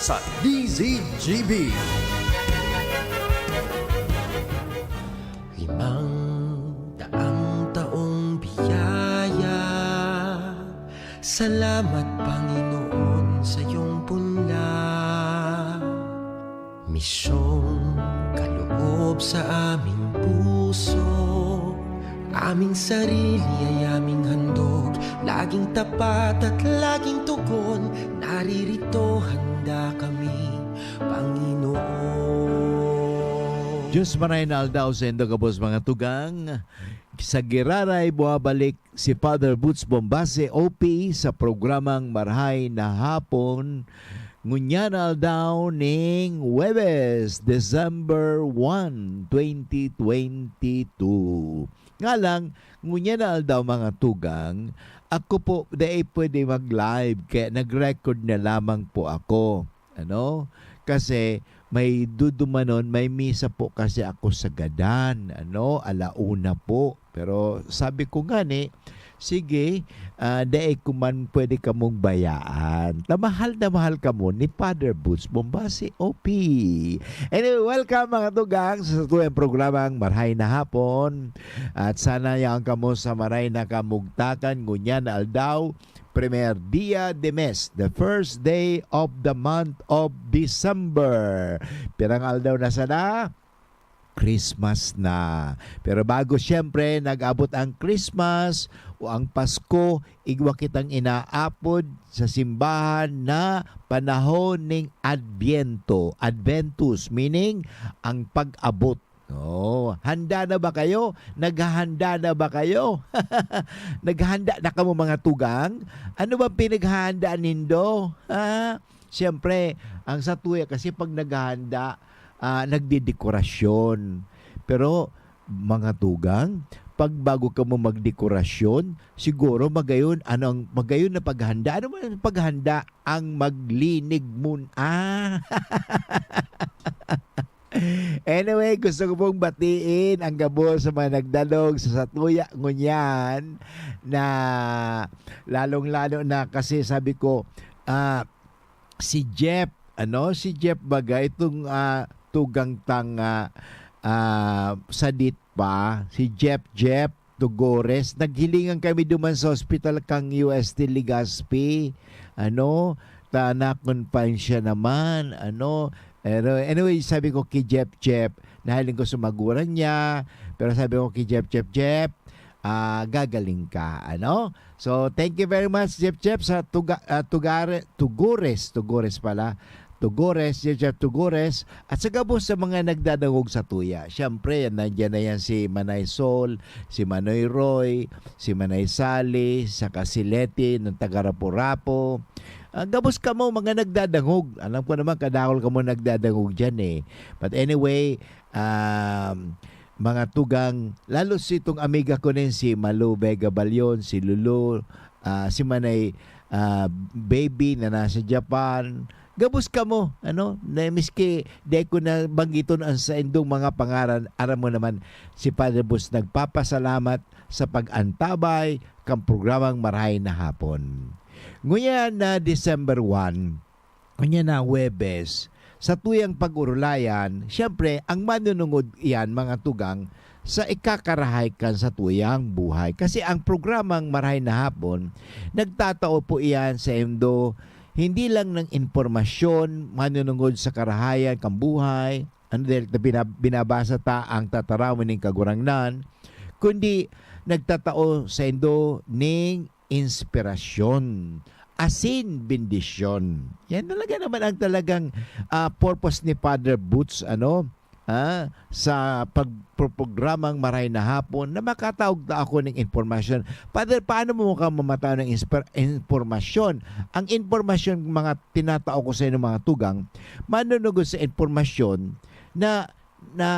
sa DZGB. 500 taong biyaya, salamat Panginoon sa iyong punla. Misyong kaloob sa aming puso, aming sarili ay aming handog, laging tapat at laging tugon, naririto handa kami, Panginoon. Diyos maray na aldaw sa indo kabos mga tugang. Sa Giraray, buwabalik si Father Boots Bombase, OP, sa programang Marhay na Hapon. Ngunyan aldaw ning Huwebes, December 1, 2022. Nga lang, ngunyan aldaw mga tugang, ako po dahil pwede mag-live, kaya nag-record na lamang po ako. Ano? Kasi may dudumanon, may misa po kasi ako sa Gadan, alauna po. Pero sabi ko nga sige, dahil kuman pwede ka mong bayaan. Mahal na mahal ka mo ni Father Boots Bombase, OP. Anyway, welcome mga tugang sa tuyang programang Marhay na Hapon. At sana yang kamo sa Maray na Kamugtakan, ngunyan aldaw, Primer Dia de Mes, the first day of the month of December. Pirang aldaw na sana? Christmas na. Pero bago siyempre nag-abot ang Christmas o ang Pasko, igwa kitang inaapod sa simbahan na panahon ng Adviento. Adventus, meaning ang pag-abot. Oh, handa na ba kayo? Naghahanda na ba kayo? Naghahanda na kamo mga tugang? Ano ba pinaghahandaan nindo? Siyempre, ang satuya kasi pag naghahanda, nagdidekorasyon. Pero mga tugang, pag bago ka mo magdekorasyon, siguro magayon na paghanda. Ano ba ang paghanda? Ang maglinig muna. Anyway, gusto ko pong batiin ang gabo sa mga nagdalog sa Satuya ngunyan na lalong-lalo na kasi sabi ko si Jeff baga itong tugang tanga sadit pa si Jeff Tugores, naghilingan kami duman sa hospital kang UST Legazpi, na-confine siya naman, Pero anyway, sabi ko kay Jeff, nahiling ko sumaguran niya, pero sabi ko kay Jeff, gagaling ka, So, thank you very much, Jeff, sa Tugores pala. Jeff Tugores, at sa gabos sa mga nagdadangog sa tuya. Siyempre, nandiyan na yan si Manay Sol, si Manoy Roy, si Manay Sally, sa Kasileti, ng taga-Rapo-Rapo. Gabos ka mo mga nagdadangog. Alam ko naman kadakol ka mo nagdadangog dyan But anyway, mga tugang, lalo si itong amiga ko rin, si Malu Vega Balyon, si Lulu, si Manay Baby na nasa Japan. Gabos ka mo, na miski dahil ko na banggiton ang sa indong mga pangaran, aram mo naman si Father Boots nagpapasalamat sa pag-antabay kang programang Marhay na Hapon. Ngunyan na December 1, ngunyan na Huwebes, sa tuyang pag-urulayan, siyempre, ang manunungod iyan, mga tugang, sa ikakarahay kan sa tuyang buhay. Kasi ang programang Marhay na Hapon, nagtatao po iyan sa indo, hindi lang ng impormasyon, manunungod sa karahayan, kang buhay, dahil binabasa ta ang tatarawin ng kagurangnan, kundi nagtatao sa indo ng inspirasyon, asin bendisyon. Yan talaga naman ang talagang purpose ni Father Boots sa pagprogramang Marhay na Hapon na makatawag na ako ng informasyon. Father, paano mo ka mamataw ng informasyon? Ang informasyon mga tinatao ko sa inyo mga tugang, manunugod sa informasyon na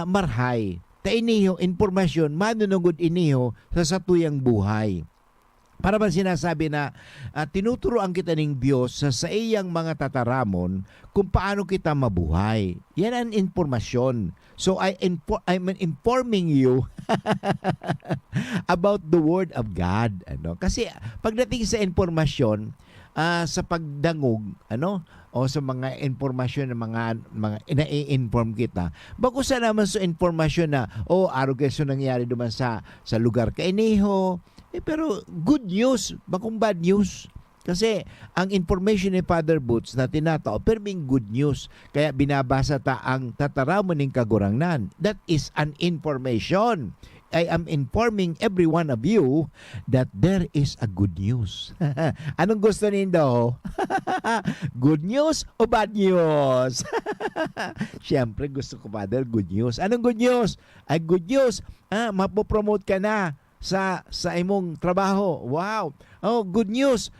marhay. Ta iniho informasyon, manunugod iniho sa satuyang buhay. Para bang sinasabi na tinuturoan kita ng Diyos sa iyang mga tataramon kung paano kita mabuhay. Yan ang informasyon. So I'm informing you about the Word of God. Kasi pagdating sa informasyon, sa pagdangog, o sa mga informasyon ng mga ina-inform kita. Bago sa naman sa informasyon na arugas yung nangyari duman sa lugar kay Iniho. Pero good news, bakong bad news. Kasi ang information ni Father Boots na tinatao, pero being good news. Kaya binabasa ta ang tataramon ng kagurangnan. That is an information. I am informing every one of you that there is a good news. Anong gusto nindo? Good news o bad news? Siyempre gusto ko, Father, good news. Anong good news? Ay, good news. Mapopromote ka na sa imong trabaho. Wow. Good news.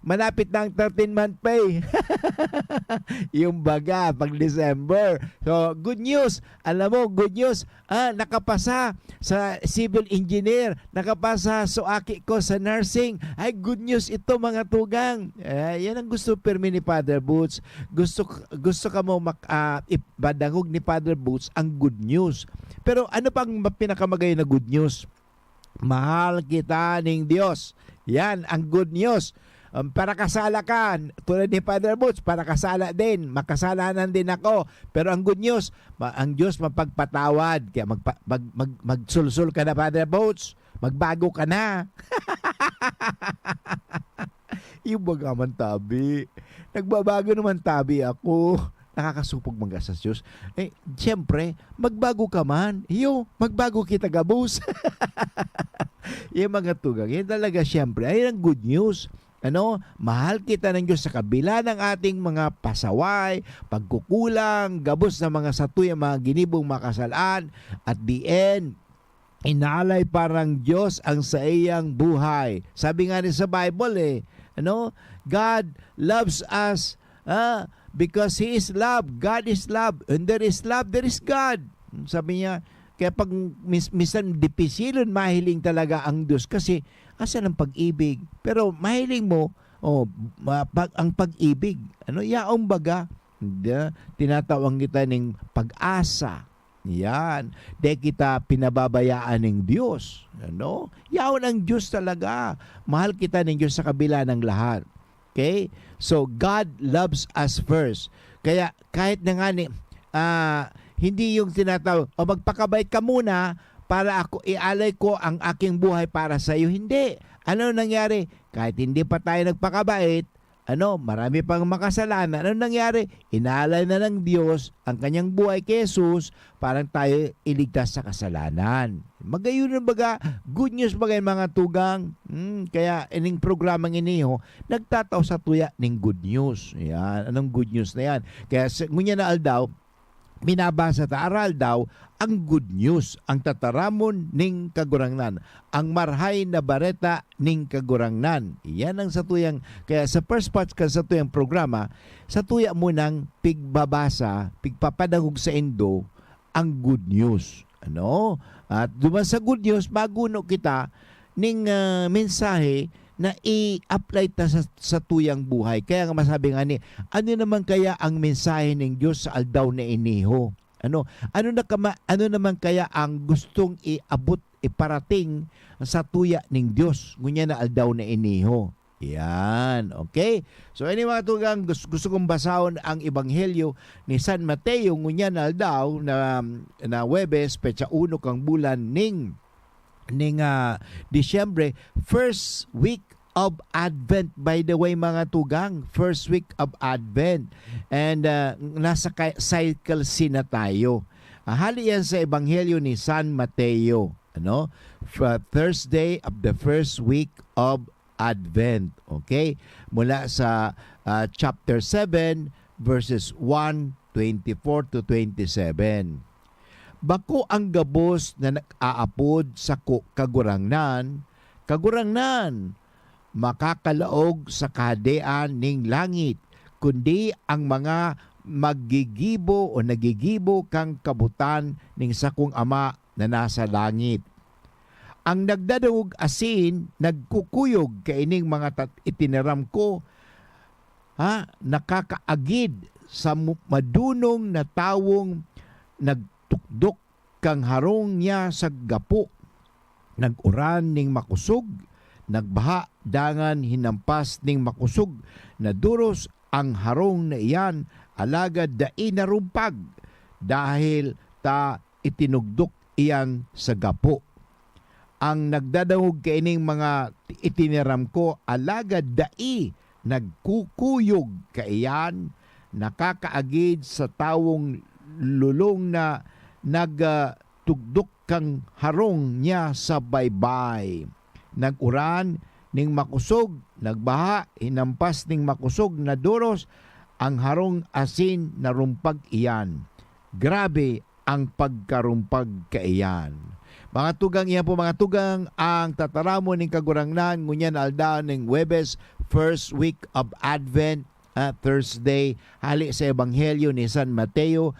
Malapit na ang 13-month pay. Yung baga pag December. So, good news. Alam mo, good news. Nakapasa sa civil engineer. Nakapasa sa aki ko sa nursing. Ay, good news ito, mga tugang. Yan ang gusto permi ni Father Boots. Gusto ka mo ibadangog ni Father Boots ang good news. Pero ano pang pinakamagay na good news? Mahal kita ng Diyos. Yan ang good news. Para kasala ka, tulad ni Father Boots, para kasala din, makasalanan din ako. Pero ang good news, ang Diyos mapagpatawad. Kaya magsulsul ka na, Father Boots. Magbago ka na. Yung baga man tabi. Nagbabago naman tabi ako. Nakakasupog mga sa Diyos. Siyempre, magbago ka man. Magbago kita, gabus. Yung mga tugang, yun talaga siyempre, ay ang good news. Mahal kita ng Diyos sa kabila ng ating mga pasaway, pagkukulang, gabos na mga satuy, mga ginibong makasalaan. At the end, inalay parang Diyos ang sa iyang buhay. Sabi nga rin sa Bible, God loves us because He is love. God is love. And there is love, there is God. Sabi niya, kaya pag minsan dipisilon, mahiling talaga ang Diyos kasi asan ang pag-ibig. Pero mahiling mo, ang pag-ibig. Yaong baga, tinatawag kita ng pag-asa. Yan. De kita pinababayaan ng Diyos. Yaon ang Diyos talaga. Mahal kita ng Diyos sa kabila ng lahat. Okay? So, God loves us first. Kaya kahit na nga hindi yung tinatawag, magpakabait ka muna para ako ialay ko ang aking buhay para sa iyo. Hindi. Ano nangyari? Kahit hindi pa tayo nagpakabait, marami pang makasalanan. Ano nangyari? Inalay na ng Diyos ang kanyang buhay kay Jesus para tayo iligtas sa kasalanan. Magayon na baga, good news bagay mga tugang. Kaya ining programang iniho, nagtataw sa tuya ng good news. Yan. Anong good news na yan? Kaya ngunya na aldaw, binabasa ta aral daw ang good news, ang tataramon ning kagurangnan, ang marhay na bareta ning kagurangnan. Iyan ang satuyang, kaya sa first part ka sa tuyang programa, satuya mo nang pigbabasa, pigpapadagog sa Indo, ang good news. At duman sa good news, maguno kita ning mensahe na i-apply ta sa tuyang buhay. Kaya nga masabi nga ni, ano naman kaya ang mensahe ng Diyos sa aldaw na iniho? Ano naman kaya ang gustong iabot, iparating sa tuya ng Diyos? Ngunya na aldaw na iniho. Yan, okay? So mga tugang, gusto kong basahon ang Ebanghelyo ni San Mateo, ngunya na aldaw na Huwebes, petsa 1 kang bulan ning Disyembre, first week of Advent. By the way, mga tugang, first week of Advent. And nasa cycle C na tayo. Hali yan sa Ebanghelyo ni San Mateo. Thursday of the first week of Advent. Okay? Mula sa chapter 7, verses 1:24 to 27. Bako ang gabos na nag-aapod sa kagurangnan, makakalaog sa kadean ning langit, kundi ang mga maggigibo o nagigibo kang kabutan ning sakong ama na nasa langit. Ang nagdadawog asin, nagkukuyog kaining mga itinaram ko, nakakaagid sa madunong na tawong nagtukdok kang harong niya sa gapo, naguran ning makusog, nagbaha dangan hinampas ning makusog na duros ang harong na iyan alagad dai narumpag dahil ta itinugdok iyang sa gapo. Ang nagdadahog kaining mga itiniram ko alagad dai nagkukuyog kaiyan nakakaagid sa tawong lulong na nagtugdok kang harong niya sa baybay. Naguran ning makusog, nagbaha, hinampas ning makusog na duros, ang harong asin na rumpag iyan. Grabe ang pagkarumpag kaiyan. Mga tugang iyan po, mga tugang, ang tataramo ning kagurangnan, ngunyan alda ning Webes, first week of Advent, Thursday, hali sa Ebanghelyo ni San Mateo,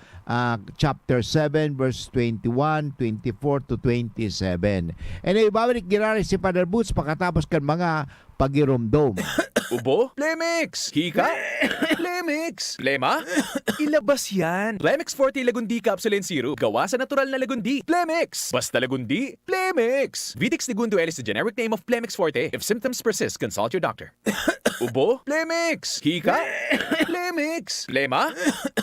chapter 7, verse 21, 24 to 27. And ibabalik girari si Father Boots pagkatapos kan mga pagirumdom. Ubo? Plemix! Hika? Plemix! Plema? Ilabas yan! Plemix Forte Lagundi Capsule and Syrup. Gawa sa natural na Lagundi. Plemix! Basta Lagundi, Plemix! Vitix Segundo L is the generic name of Plemix Forte. If symptoms persist, consult your doctor. Ubo? Plemix! Hika? Plemix! Plema?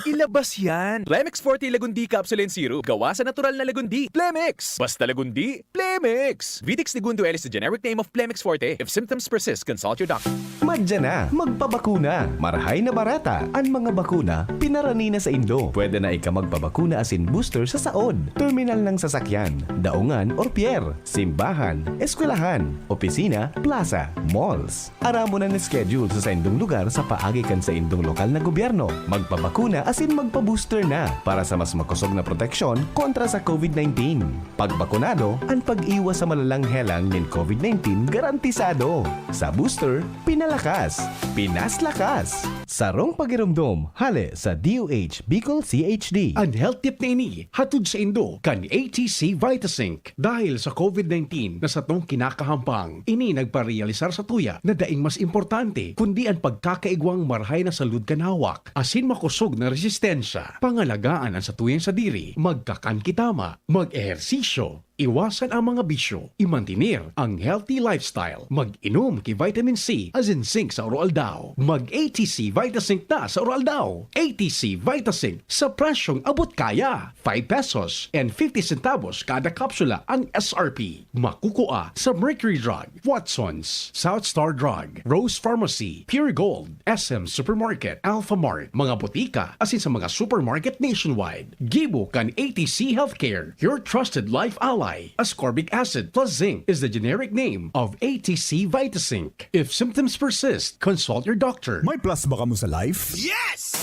Ilabas yan! Plemix Forte Lagundi Capsule and Syrup. Gawa sa natural na Lagundi. Plemix! Basta Lagundi, Plemix! Vitix Segundo L is the generic name of Plemix Forte. If symptoms persist, consult your doctor. Madya na, magpabakuna. Marahay na barata. Ang mga bakuna, pinarani na sa Indo. Pwede na ika magpabakuna asin booster sa saod, terminal ng sasakyan, daungan or pier, simbahan, eskwelahan, opisina, plaza, malls. Aramo na schedule sa indong lugar sa paagikan sa indong lokal na gobyerno. Magpabakuna asin magpabooster na para sa mas makusog na proteksyon kontra sa COVID-19. Pagbakunado, ang pag-iwas sa malalang helang ng COVID-19 garantisado. Sa booster, pinalakas, pinaslakas. Sarong pagirumdom, hale sa DOH Bicol CHD. Ang health tip na ini, hatod sa Indo, kan ATC Vitasync. Dahil sa COVID-19 na sa tong kinakahampang, ini nagparealisar sa tuya na daing mas importante, kundi ang pagkakaigwang marhay na salud kanawak, asin makusog na resistensya, pangalagaan ang sa tuyang sa diri, magkakan kitama, mag-ehersisyo, iwasan ang mga bisyo, imantinir ang healthy lifestyle, mag-inom ki vitamin C as in zinc sa Oroaldao, mag-ATC Vitasync na sa Oroaldao. ATC Vitasync sa presyong abot kaya, 5 pesos and 50 centavos kada kapsula ang SRP. Makukuha sa Mercury Drug, Watson's, South Star Drug, Rose Pharmacy, Pure Gold, SM Supermarket, Alpha Mart, mga butika asin sa mga supermarket nationwide. Gibo kan ATC Healthcare, your trusted life ally. Ascorbic acid plus zinc is the generic name of ATC Vitasync. If symptoms persist, consult your doctor. May plus ba ka mo sa life? Yes!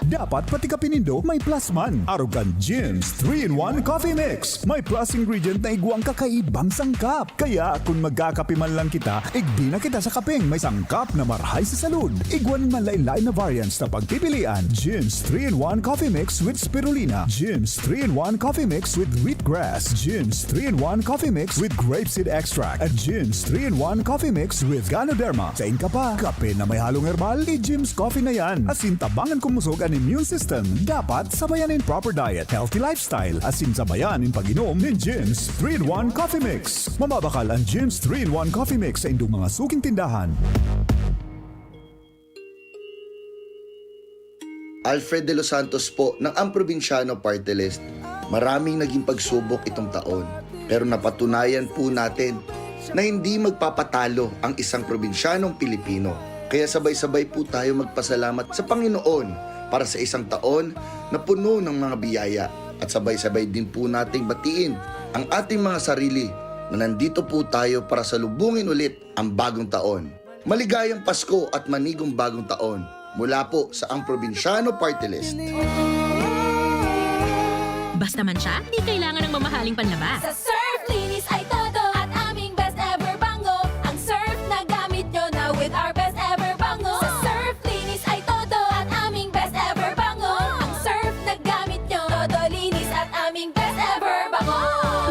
Dapat pati ka pinindo may plus man. Arugan Jim's 3-in-1 Coffee Mix. May plus ingredient na iguang kakaibang sangkap. Kaya kung magkakape man lang kita, igdi na kita sa kapeng may sangkap na marhay sa salud. Iguan man lain-lain na variants na pagpipilian. Jim's 3-in-1 Coffee Mix with Spirulina. Jim's 3-in-1 Coffee Mix with Wheatgrass. Jim's 3-in-1 Coffee Mix with Grapeseed Extract. At Jim's 3-in-1 Coffee Mix with Ganoderma. Sa ka pa, kape na may halong herbal, i-Jim's Coffee na yan. Asin tabangan kumusog ang immune system. Dapat sabayan in proper diet, healthy lifestyle, asin sabayan in pag-inom ng Jim's 3-in-1 Coffee Mix. Mamabakal ang Jim's 3-in-1 Coffee Mix sa indong mga suking tindahan. Alfred De Los Santos po ng Ang Probinsyano Party List. Maraming naging pagsubok itong taon, pero napatunayan po natin na hindi magpapatalo ang isang probinsyanong Pilipino. Kaya sabay-sabay po tayo magpasalamat sa Panginoon para sa isang taon na puno ng mga biyaya, at sabay-sabay din po nating batiin ang ating mga sarili na nandito po tayo para salubungin ulit ang bagong taon. Maligayang Pasko at manigong bagong taon mula po sa Ang Probinsyano Party List. Basta man siya, di kailangan ng mamahaling panlaba. Sa Surf, linis ay todo at aming best ever bango. Ang surf na gamit nyo na with our best ever bango. Sa Surf, linis ay todo at aming best ever bango. Ang surf na gamit nyo, todo linis at aming best ever bango.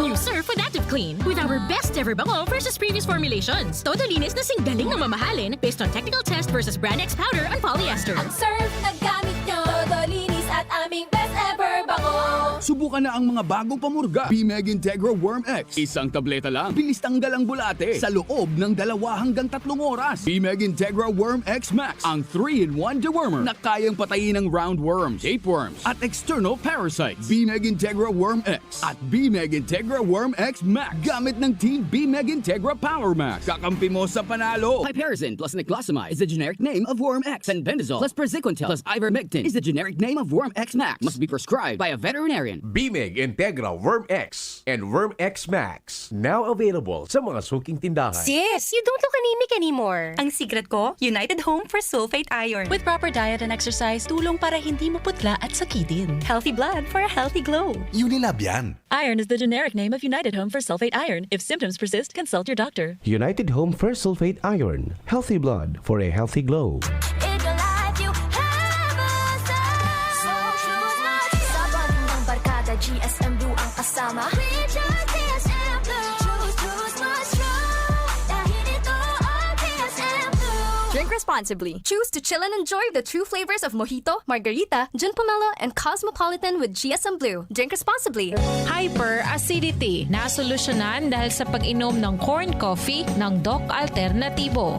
New Surf with Active Clean with our best ever bango versus previous formulations. Todo linis na singgaling na mamahalin based on technical test versus Brand X powder and polyester. Ang surf na gamit nyo, todo linis at aming best ever bango. Subukan Subukan na ang mga bagong pamurga. BMEG Integra Worm X. Isang tableta lang. Bilis tanggal ang bulate sa loob ng 2 hanggang 3 oras. BMEG Integra Worm X Max. Ang 3-in-1 dewormer na kayang patayin ng roundworms, tapeworms, at external parasites. BMEG Integra Worm X at BMEG Integra Worm X Max. Gamit ng Team BMEG Integra Power Max. Kakampi mo sa panalo. Piperazine plus niclosamide is the generic name of Worm X, and Bendazole plus praziquantel plus ivermectin is the generic name of Worm X Max. Must be prescribed by a veterinarian. BMEG Integra Worm X and Worm X Max. Now available sa mga suking tindahan. Sis, you don't look anemic anymore. Ang secret ko, United Home for Sulfate Iron. With proper diet and exercise, tulong para hindi maputla at sakitin. Healthy blood for a healthy glow. Unilab yan. Iron is the generic name of United Home for Sulfate Iron. If symptoms persist, consult your doctor. United Home First Sulfate Iron. Healthy blood for a healthy glow. In your life you have a star. So choose not sa bonding ng barkada, GSM Blue ang kasama. We choose GSM Blue. Choose much true. Dahil ito ang GSM Blue. Drink responsibly. Choose to chill and enjoy the true flavors of Mojito, Margarita, Gin Pomelo, and Cosmopolitan with GSM Blue. Drink responsibly. Hyperacidity, nasolusyonan dahil sa pag-inom ng corn coffee ng Doc Alternatibo.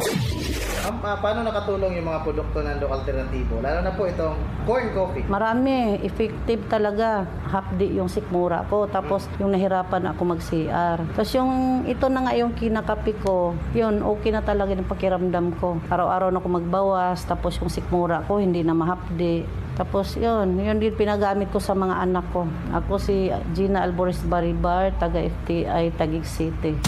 Paano nakatulong yung mga produkto ng Doc Alternatibo? Lalo na po itong corn coffee. Marami, effective talaga. Hapdi yung sikmura ko. Tapos yung nahirapan ako mag-CR. Tapos yung ito na nga yung kinakapi ko, yun, okay na talaga yung pakiramdam ko. Araw-araw na ako magbawas. Tapos yung sikmura ko, hindi na mahapdi. Tapos yun din pinagamit ko sa mga anak ko. Ako si Gina Alboris Baribar, taga FTI, Taguig City.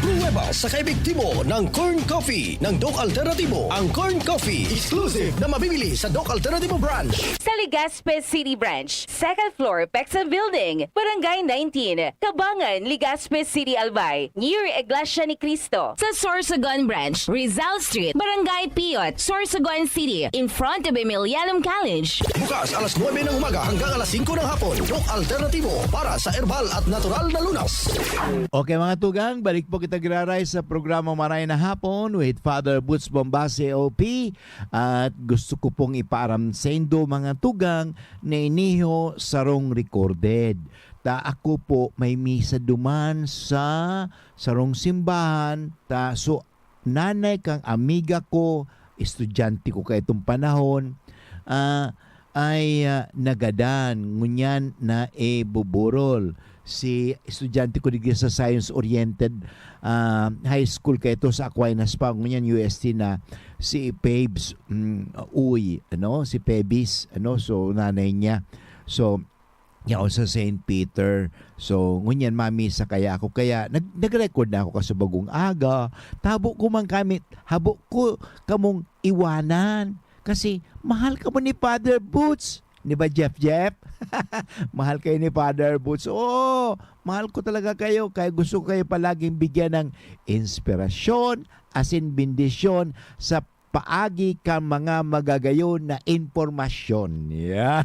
Pruweba sa kaebektibo ng Corn Coffee ng Doc Alternatibo. Ang Corn Coffee, exclusive na mabibili sa Doc Alternatibo branch. Sa Legazpi City Branch, second floor, Pexam Building, Barangay 19, Kabangan, Legazpi City, Albay, near Iglesia ni Cristo. Sa Sorsogon Branch, Rizal Street, Barangay Piot, Sorsogon City, in front of Emilianum College. Bukas alas 9 ng umaga hanggang alas 5 ng hapon. Doc Alternatibo para sa herbal at natural na lunas. Okay mga tugang, balik po kita graray sa programa Maray na Hapon with Father Boots Bombase OP, at gusto ko pong ipaaram sa indo mga tugang na iniho sarong recorded. Ta ako po may misa duman sa sarong simbahan, ta so nanay kang amiga ko, estudyante ko kay itong panahon, ay nagadan ngunyan na buburol si estudyante ko digdi sa science-oriented high school kay ito sa Aquinas pa ngunyan UST na si Pebs si Pebis so nanay niya so yaw sa St. Peter. So, ngunyan mamisa kaya ako. Kaya, nag-record na ako kasi bagong aga. Tabo ko man kami, habo ko kamong iwanan. Kasi, mahal ka mo ni Father Boots. Di ba, Jeff? Mahal kayo ni Father Boots. Oo, mahal ko talaga kayo. Kaya gusto ko kayo palaging bigyan ng inspirasyon, asin bendisyon sa paagi ka mga magagayon na informasyon. Yeah.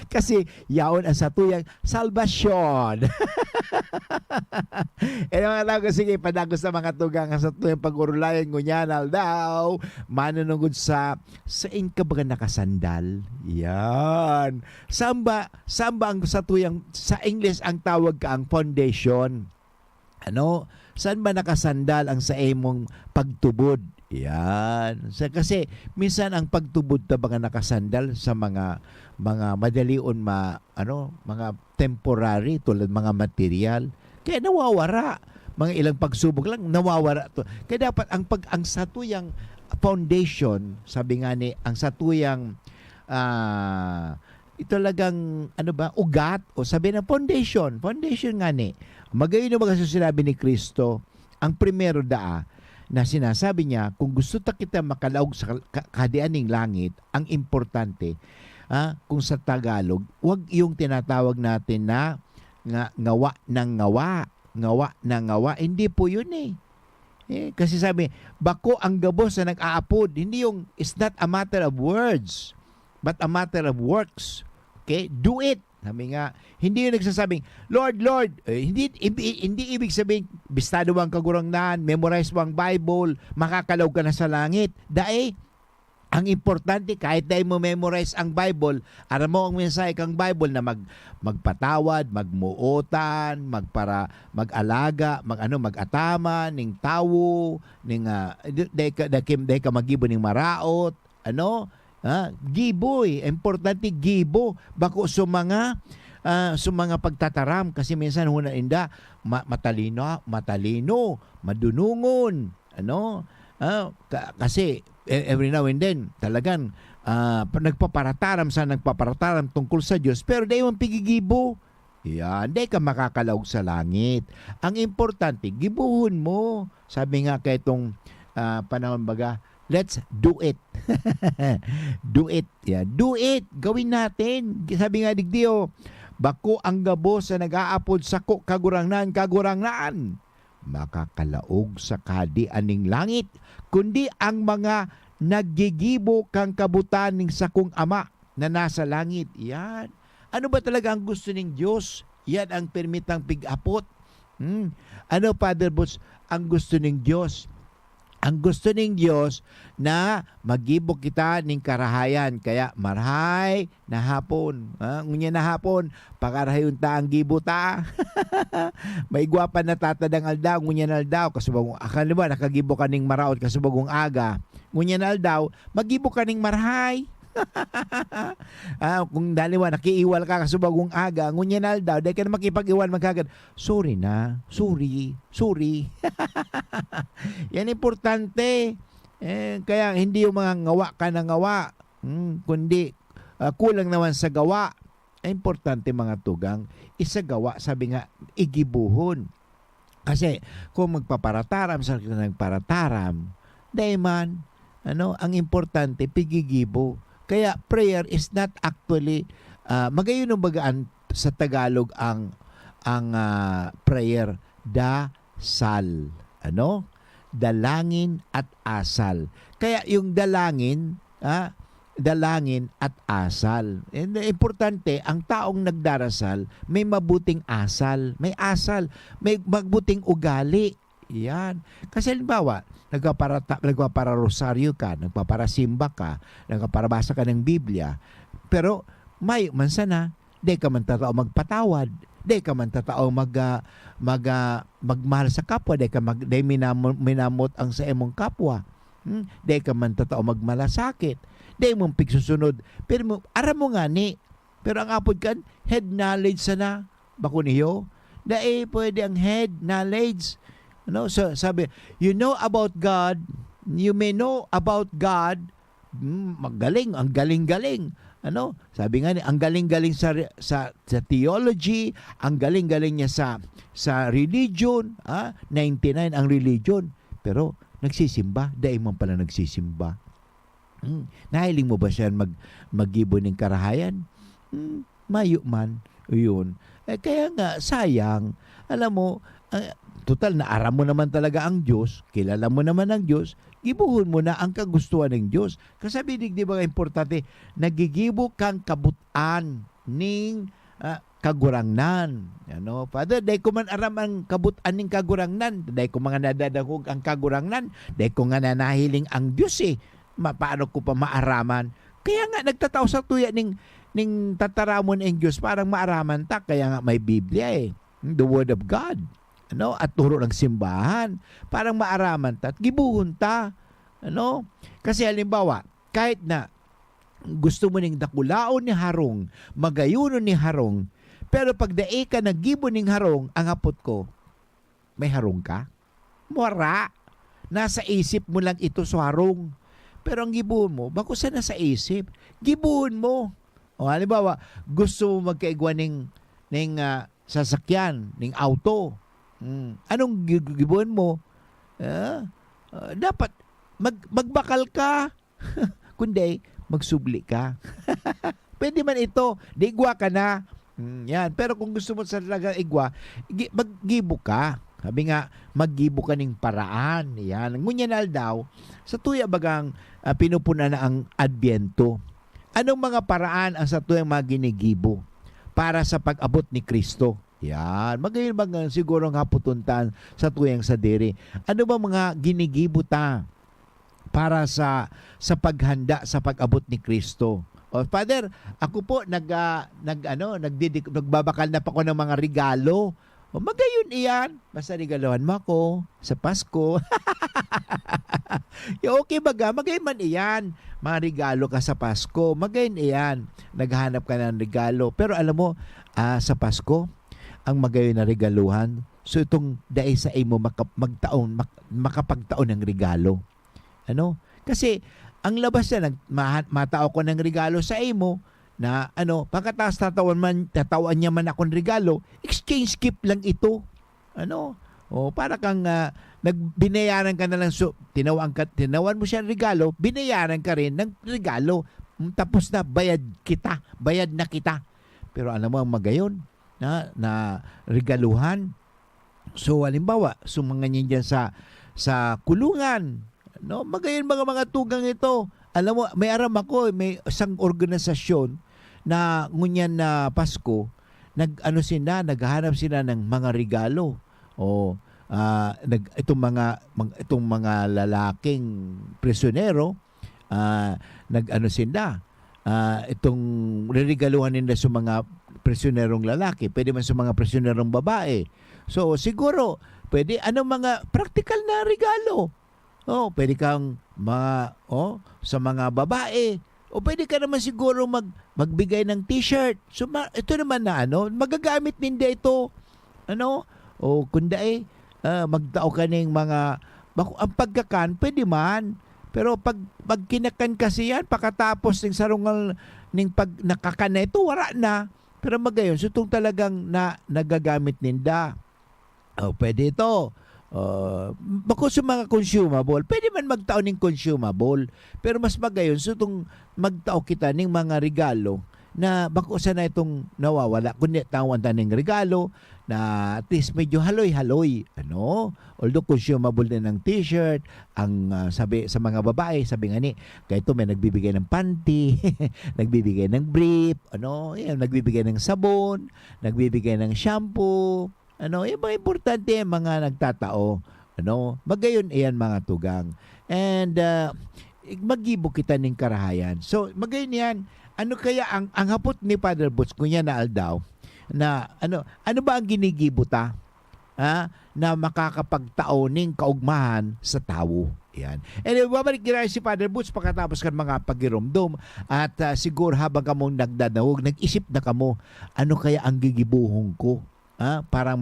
Kasi yaon ang satuyang salvasyon. Mga tago, sige, padagos sa mga tugang sa satuyang pag-urulayan ngunyanal daw, manunugod sa inka ba nakasandal? Yan. Samba ang satuyang, sa English ang tawag ka ang foundation. Saan ba nakasandal ang sa imong pagtubod? Yan. Kasi minsan ang pagtubod ta baka nakasandal sa mga madalion mga temporary tulad mga material. Kaya nawawara. Mga ilang pagsubok lang nawawara to. Kaya dapat ang satuyang foundation, sabi nga ni ang satuyang ito talagang ugat o sabi na foundation nga ni. Magayon na mga sinabi ni Kristo, ang primero na sinasabi niya, kung gusto kita makalaog sa kadianing langit, ang importante, kung sa Tagalog, wag yung tinatawag natin na ngawa ng ngawa. Hindi po yun kasi sabi, bako ang gabos na nag-aapod. Hindi yung, it's not a matter of words, but a matter of works. Okay? Do it. Sabi nga, hindi yung nagsasabing, Lord, hindi ibig sabihin, bistado ang kagurangnan, memorize mo ang Bible, makakalaw ka na sa langit. Ang importante, kahit dahil mo memorize ang Bible, aram mo ang mensahe kang Bible na magpatawad, magmuotan, mag-alaga, mag-atama, ning tawo, ning day ka magibo ning maraot, giboy, importante gibo, bako sa mga pagtataram, kasi minsan huna inda, matalino, madunungon, kasi every now and then, talagang nagpaparataram tungkol sa Diyos, pero di mo pigigibo. Yan, di ka makakalaog sa langit. Ang importante, gibuhon mo. Sabi nga kay itong panahon baga, let's do it. Do it. Yeah, do it. Gawin natin. Sabi nga digdiyo, bako ang gabo sa nag-aapod sako kagurangnan, makakalaog sa kadianing langit, kundi ang mga naggigibo kang kabutan ng sakong ama na nasa langit. Yan. Ano ba talaga ang gusto ng Diyos? Yan ang permitang pig-apot. Ano, Father Butch, ang gusto ng Diyos? Ang gusto ng Diyos na magibok kita ng karahayan. Kaya marhay na hapon. Ngunya na hapon, pakarahayon ta ang gibo ta. May gwapa na tatadang aldaw, ngunya na aldaw. Kasubagong, akala ba, nakagibo ka ng maraot kasubagong aga. Ngunya na aldaw, magibo ka ng marhay. Kung daliwa nakiiwal ka kasubagong aga, ngunyanal daw, dahil ka na makipag-iwal magkagad, sorry na, sorry. Yan importante. Kaya hindi yung mga ngawa ka na ngawa, kundi kulang naman sa gawa. Importante mga tugang, isagawa, sabi nga, igibuhon. Kasi kung magpaparataram sa nagparataram, dahil man, ang importante, pigigibo. Kaya prayer is not actually magayon ng bagaan sa Tagalog ang prayer, dasal. Dalangin at asal. Kaya yung dalangin at asal. And importante, ang taong nagdarasal may mabuting asal, may mabuting ugali. Yan. Kasi halimbawa, nagpapararosaryo ka, nagpaparasimba ka, nagpaparabasa ka ng Biblia, pero may mansana, di ka man tatao magpatawad, di ka man tatao magmahal sa kapwa, di minamot ang sa emong kapwa, di ka man tatao magmalasakit, di mong pigsusunod, pero aram mo nga ni, pero ang apod kan, head knowledge sana, bako niyo, dahil pwede ang head knowledge. So sabi, you know about God, you may know about God, magaling, ang galing-galing. Sabi nga ang galing-galing sa theology, ang galing-galing niya sa religion, 99 ang religion, pero nagsisimba, dahil man pala nagsisimba. Nahiling mo ba siya magibo ng karahayan? Mayo man, yun. Kaya nga, sayang, alam mo, total na aram mo naman talaga ang Diyos, kilala mo naman ang Diyos, gibuhon mo na ang kagustuhan ng Diyos. Kasi di ba importante, nagigibo kang kabutan ning kagurangnan. Father, dahil ko man aram ang kabutan ning kagurangnan, dahil ko mga nadadahog ang kagurangnan, dahil ko nga nanahiling ang Diyos paano ko pa maaraman? Kaya nga nagtataw sa tuya ning tataramon ang Diyos, parang maaraman ta, kaya nga may Biblia the Word of God. At turo ng simbahan, parang maaraman ta at gibuhon ta. Kasi halimbawa, kahit na gusto mo ning dakulaon ni harong, magayunon ni harong, pero pag dae ka nagibo ning harong, ang hapot ko, may harong ka? Wara. Nasa isip mo lang ito sa harong. Pero ang gibuhon mo, bako sa nasa isip, gibuhon mo. O halimbawa, gusto mo magkaigwa ning sasakyan, ning auto. Anong gibuhon mo? Dapat magbakal ka. Kundi magsubli ka. Pwede man ito, digwa ka na. Yan. Pero kung gusto mo sa talagang igwa, maggibo ka. Sabi nga, maggibo ka ng paraan. Yan. Ngunyanal daw, sa tuya bagang pinupuna na ang Adbyento. Anong mga paraan ang sa tuyang mga ginigibo para sa pag-abot ni Kristo? Yan. Magayon bagang siguro nga putuntan sa tuyang sa diri. Ano ba mga ginigibo ta para sa paghanda sa pag-abot ni Kristo. O Father, ako po nagbabakal na pa ako ng mga regalo. O magayon iyan, basta regalohan mo ako sa Pasko. Okay baga, magayon man iyan. Mga regalo ka sa Pasko, magayon iyan. Naghahanap ka ng regalo. Pero alam mo, sa Pasko, ang magayon na regaluhan, so itong dahil sa imo makapagtaon ng regalo. Ano? Kasi ang labas na matao ko ng regalo sa imo na pagkatapos tatawan niya man akong regalo, exchange gift lang ito. O para kang binayaran ka na lang, tinawan mo siya ng regalo, binayaran ka rin ng regalo. Tapos na bayad na kita. Pero alam mo ang magayon na regaluhan. So halimbawa, sumangan niyan sa kulungan. Magayon mga tugang ito. Alam mo, may aram ako, may isang organisasyon na ngunyan na Pasko, naghahanap sila ng mga regalo. O itong mga lalaking prisyonero, itong reregaluhan nila sa mga prisyonerong lalaki, pwede man sa mga prisyonerong babae. So siguro pwede mga practical na regalo. Pwede kang sa mga babae. O pwede ka naman siguro magbigay ng t-shirt. So ito naman na magagamit din ito. O kundi magtao ka ng mga ang pagkakan, pwede man. Pero pag kinakan kasi yan, pagkatapos ng sarungal ng pag nakakan na ito, wala na. Pero magayon, so itong talagang nagagamit ninda. Pwede ito. Bako sa mga consumable, pwede man magtao ng consumable. Pero mas magayon, so itong magtao kita ng mga regalo na bako sa na itong nawawala. Kundi tawan ng regalo na at least medyo haloy-haloy. Although consumable din ng t-shirt, ang sabi sa mga babae, sabi nga kaya ito may nagbibigay ng panty, nagbibigay ng brief, nagbibigay ng sabon, nagbibigay ng shampoo, yung mga importante mga nagtatao, magayon iyan mga tugang. And magibo kita ng karahayan. So magayon yan, kaya ang hapot ni Father Butch kunya na aldaw na ano ba ang ginigibuta na makakapagtao ng kaugmahan sa tao. Yan. And babalik kira si Father Butch pagkatapos kan mga pagirumdum at siguro habang kamong nagdadawog, nag-isip na kamo, kaya ang gigibuhong ko? Parang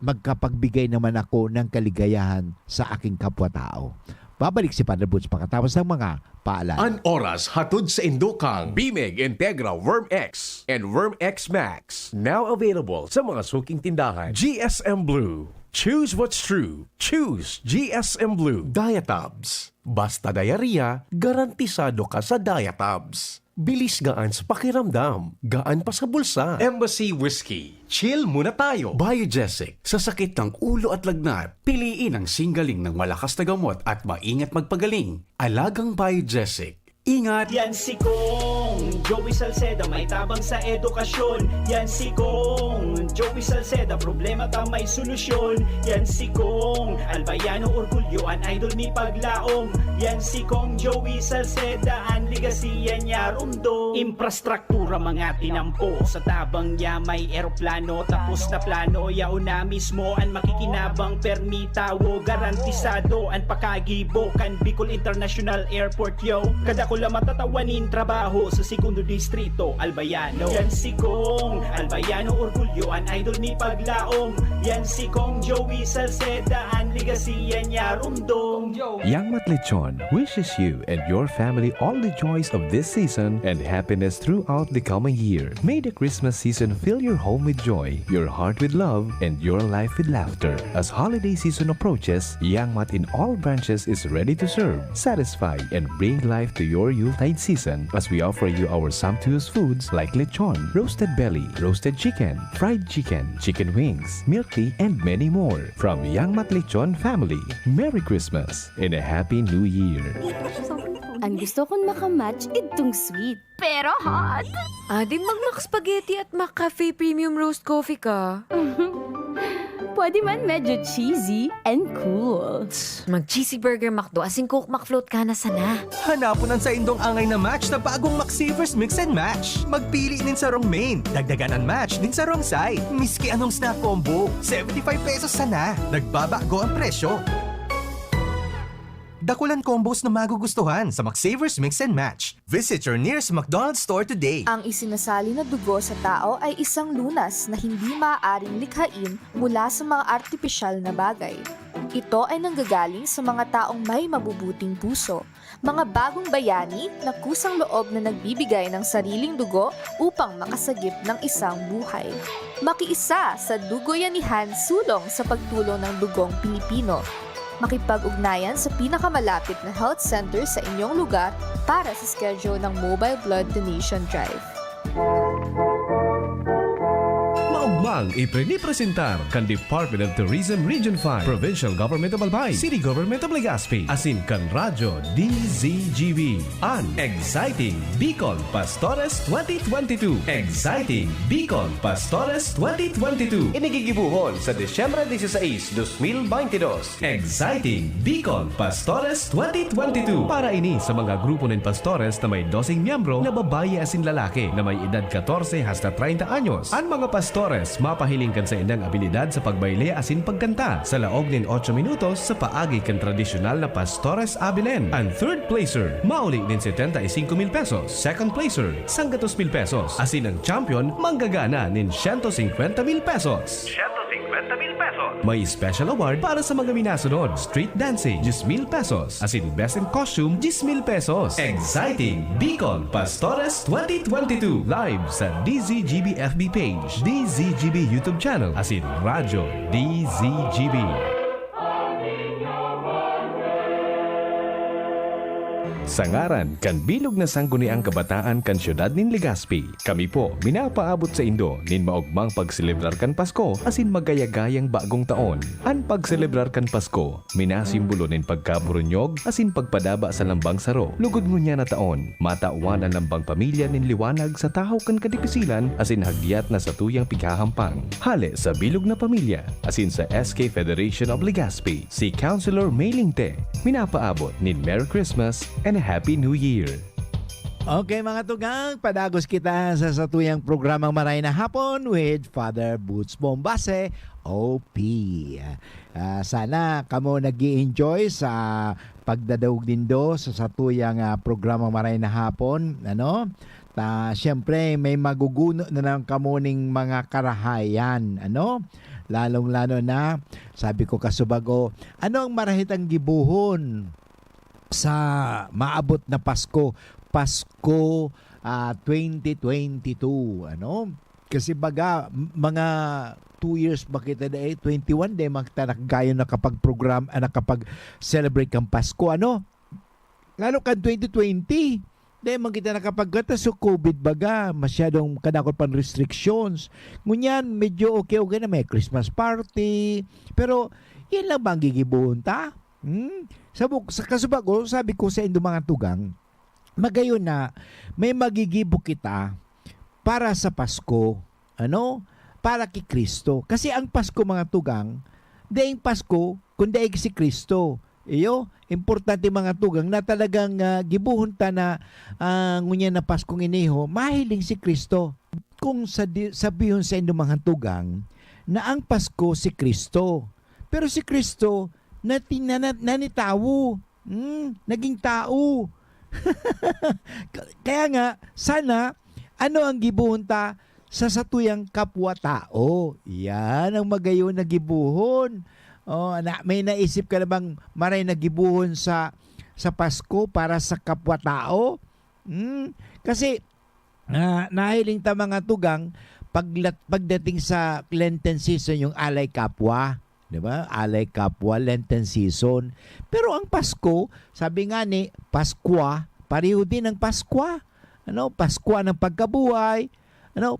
magkapagbigay naman ako ng kaligayahan sa aking kapwa-tao. Babalik si Father Butch pagkatapos ng mga paalala. An oras hatod sa Indokang Bimig Integra Worm X and Worm X Max. Now available sa mga suking tindahan. GSM Blue. Choose what's true. Choose GSM Blue. Diatabs. Basta diarrhea, garantisado ka sa Diatabs. Bilis gaan sa pakiramdam, gaan pa sa bulsa. Embassy Whiskey. Chill muna tayo. Biogesic. Sa sakit ng ulo at lagnat, piliin ang singgaling ng malakas na gamot at maingat magpagaling. Alagang Biogesic. Ingat! Yan si Kong Joey Salceda, may tabang sa edukasyon. Yan si Kong Joey Salceda, problema ta may solusyon. Yan si Kong Albayano Orgulyo, an idol ni Paglaom. Yan si Kong Joey Salceda, ang ligasiya niya rumdo. Infrastruktura mga tinampo, sa tabang niya may eroplano. Tapos na plano, yao na mismo ang makikinabang permitawo. Garantisado ang pakagibo kan Bicol International Airport yo. Kada ko lang matatawanin trabaho sa segundo distrito, Albayano. Yan si Kong Albayano Orgulyo, an idol ni Paglaom. Yan si Kong Joey Salceda, ang ligasiya niya rumdong. Yang Matlechon wishes you and your family all the joys of this season and happiness throughout the coming year. May the Christmas season fill your home with joy, your heart with love, and your life with laughter. As holiday season approaches, Yang Mat in all branches is ready to serve, satisfy, and bring life to your Yuletide season as we offer you our sumptuous foods like lechon, roasted belly, roasted chicken, fried chicken, chicken wings, milk tea, and many more. From Yang Mat Lechon family, Merry Christmas and a Happy New Year. Ang gusto kong makamatch itong sweet. Pero hot. Di mag-Mac Spaghetti at Mac Cafe Premium Roast Coffee ka. pwede man medyo cheesy and cool. Mag-cheesy burger McDo asin Coke McFloat ka na sana. Hanapunan sa indong angay na match na bagong McSavers Mix and Match. Magpili din sa wrong main, dagdagan ang match din sa wrong side. Miski anong snack combo, 75 pesos sana. Nagbabago ang presyo. Dakulan combos na magugustuhan sa McSavers Mix and Match. Visit your nearest McDonald's store today. Ang isinasali na dugo sa tao ay isang lunas na hindi maaaring likhain mula sa mga artipisyal na bagay. Ito ay nanggagaling sa mga taong may mabubuting puso, mga bagong bayani na kusang loob na nagbibigay ng sariling dugo upang makasagip ng isang buhay. Makiisa sa Dugoyanihan sulong sa pagtulong ng dugong Pilipino. Makipag-ugnayan sa pinakamalapit na health center sa inyong lugar para sa schedule ng Mobile Blood Donation Drive. Maugmang iprinipresentar kan Department of Tourism Region 5, Provincial Government of Albay, City Government of Legazpi, asin kan Radyo DZGB. An Exciting Bicol Pastores 2022. Exciting Bicol Pastores 2022. Inigigibuhon sa Disyembre 16, 2022. Exciting Bicol Pastores 2022. Para ini sa mga grupo ng pastores na may 12 miyembro na babae asin lalaki na may edad 14 hasta 30 anyos. Ang mga pastores mapahilingkan sa indang abilidad sa pagbayle asin pagkanta sa laog nin 8 minutos sa paagi kan tradisyonal na Pastores Abilen. Ang third placer, mauli nin 75,000 pesos. Second placer, 100,000 pesos. Asin ang champion, manggagana nin 150,000 pesos. 150,000 pesos. May special award para sa mga minasunod. Street dancing, 10,000 pesos. Asin best in costume, 10,000 pesos. Exciting Bicol Pastores 2022. Live sa DZGB FB page, DZGB YouTube channel, asin Radyo DZGB. Sa ngaran kan bilog na sangguniang kabataan kan siyudad nin Legazpi, kami po minapaabot sa Indo nin maugmang pagselebrar kan Pasko asin magayagayang bagong taon. An pagselebrar kan Pasko, minasimbolo nin pagkaburunyog asin pagpadaba sa lambang saro. Lugod ngunya na taon, matauan ang lambang pamilya nin liwanag sa tahaw kan kadipisilan asin hagyat na sa tuyang pighahampang. Hale sa bilog na pamilya asin sa SK Federation of Legazpi, si Councilor Maylingte, minapaabot nin Merry Christmas and a Happy New Year. Okay mga tugang, padagos kita sa satuyang programang Maray na Hapon with Father Boots Bombase, OP. Sana kamo nag-i-enjoy sa pagdadaog dindo sa satuyang programang Maray na Hapon. Siyempre may maguguno na ng kamuning mga karahayan. Lalong-lalo na, sabi ko kasubago, ano ang marahitang gibuhon sa maabot na Pasko 2022, kasi baga mga 2 years ba kita na 21 day magtanakgayon nakapag-program nakapag-celebrate kang Pasko lalo kan 2020 dahil man kita nakapagkata so COVID baga masyadong kanakot pan restrictions ngunyan medyo okay na may Christmas party pero yan lang bang gigibuhon ta? Sa kasubago, sabi ko sa inyong mga tugang, magayon na may magigibo kita para sa Pasko, para kay Kristo. Kasi ang Pasko mga tugang, daing Pasko, kundi si Kristo. Importante mga tugang na talagang gibuhon ta na ngunya na Paskong iniho, mahiling si Kristo. Kung sabihon sa inyong mga tugang na ang Pasko si Kristo, pero si Kristo nanitawo. Naging tao. Kaya nga, sana, ang gibuhon ta sa satuyang kapwa-tao? Yan ang magayon na gibuhon. May naisip ka na bang maray na gibuhon sa Pasko para sa kapwa-tao? Kasi, nahiling ta mga tugang, pagdating sa Lenten season, yung alay kapwa, diba? Alay kapwa, Lenten season. Pero ang Pasko, sabi nga ni, Paskwa, pareho din ang Paskwa. Paskwa ng pagkabuhay,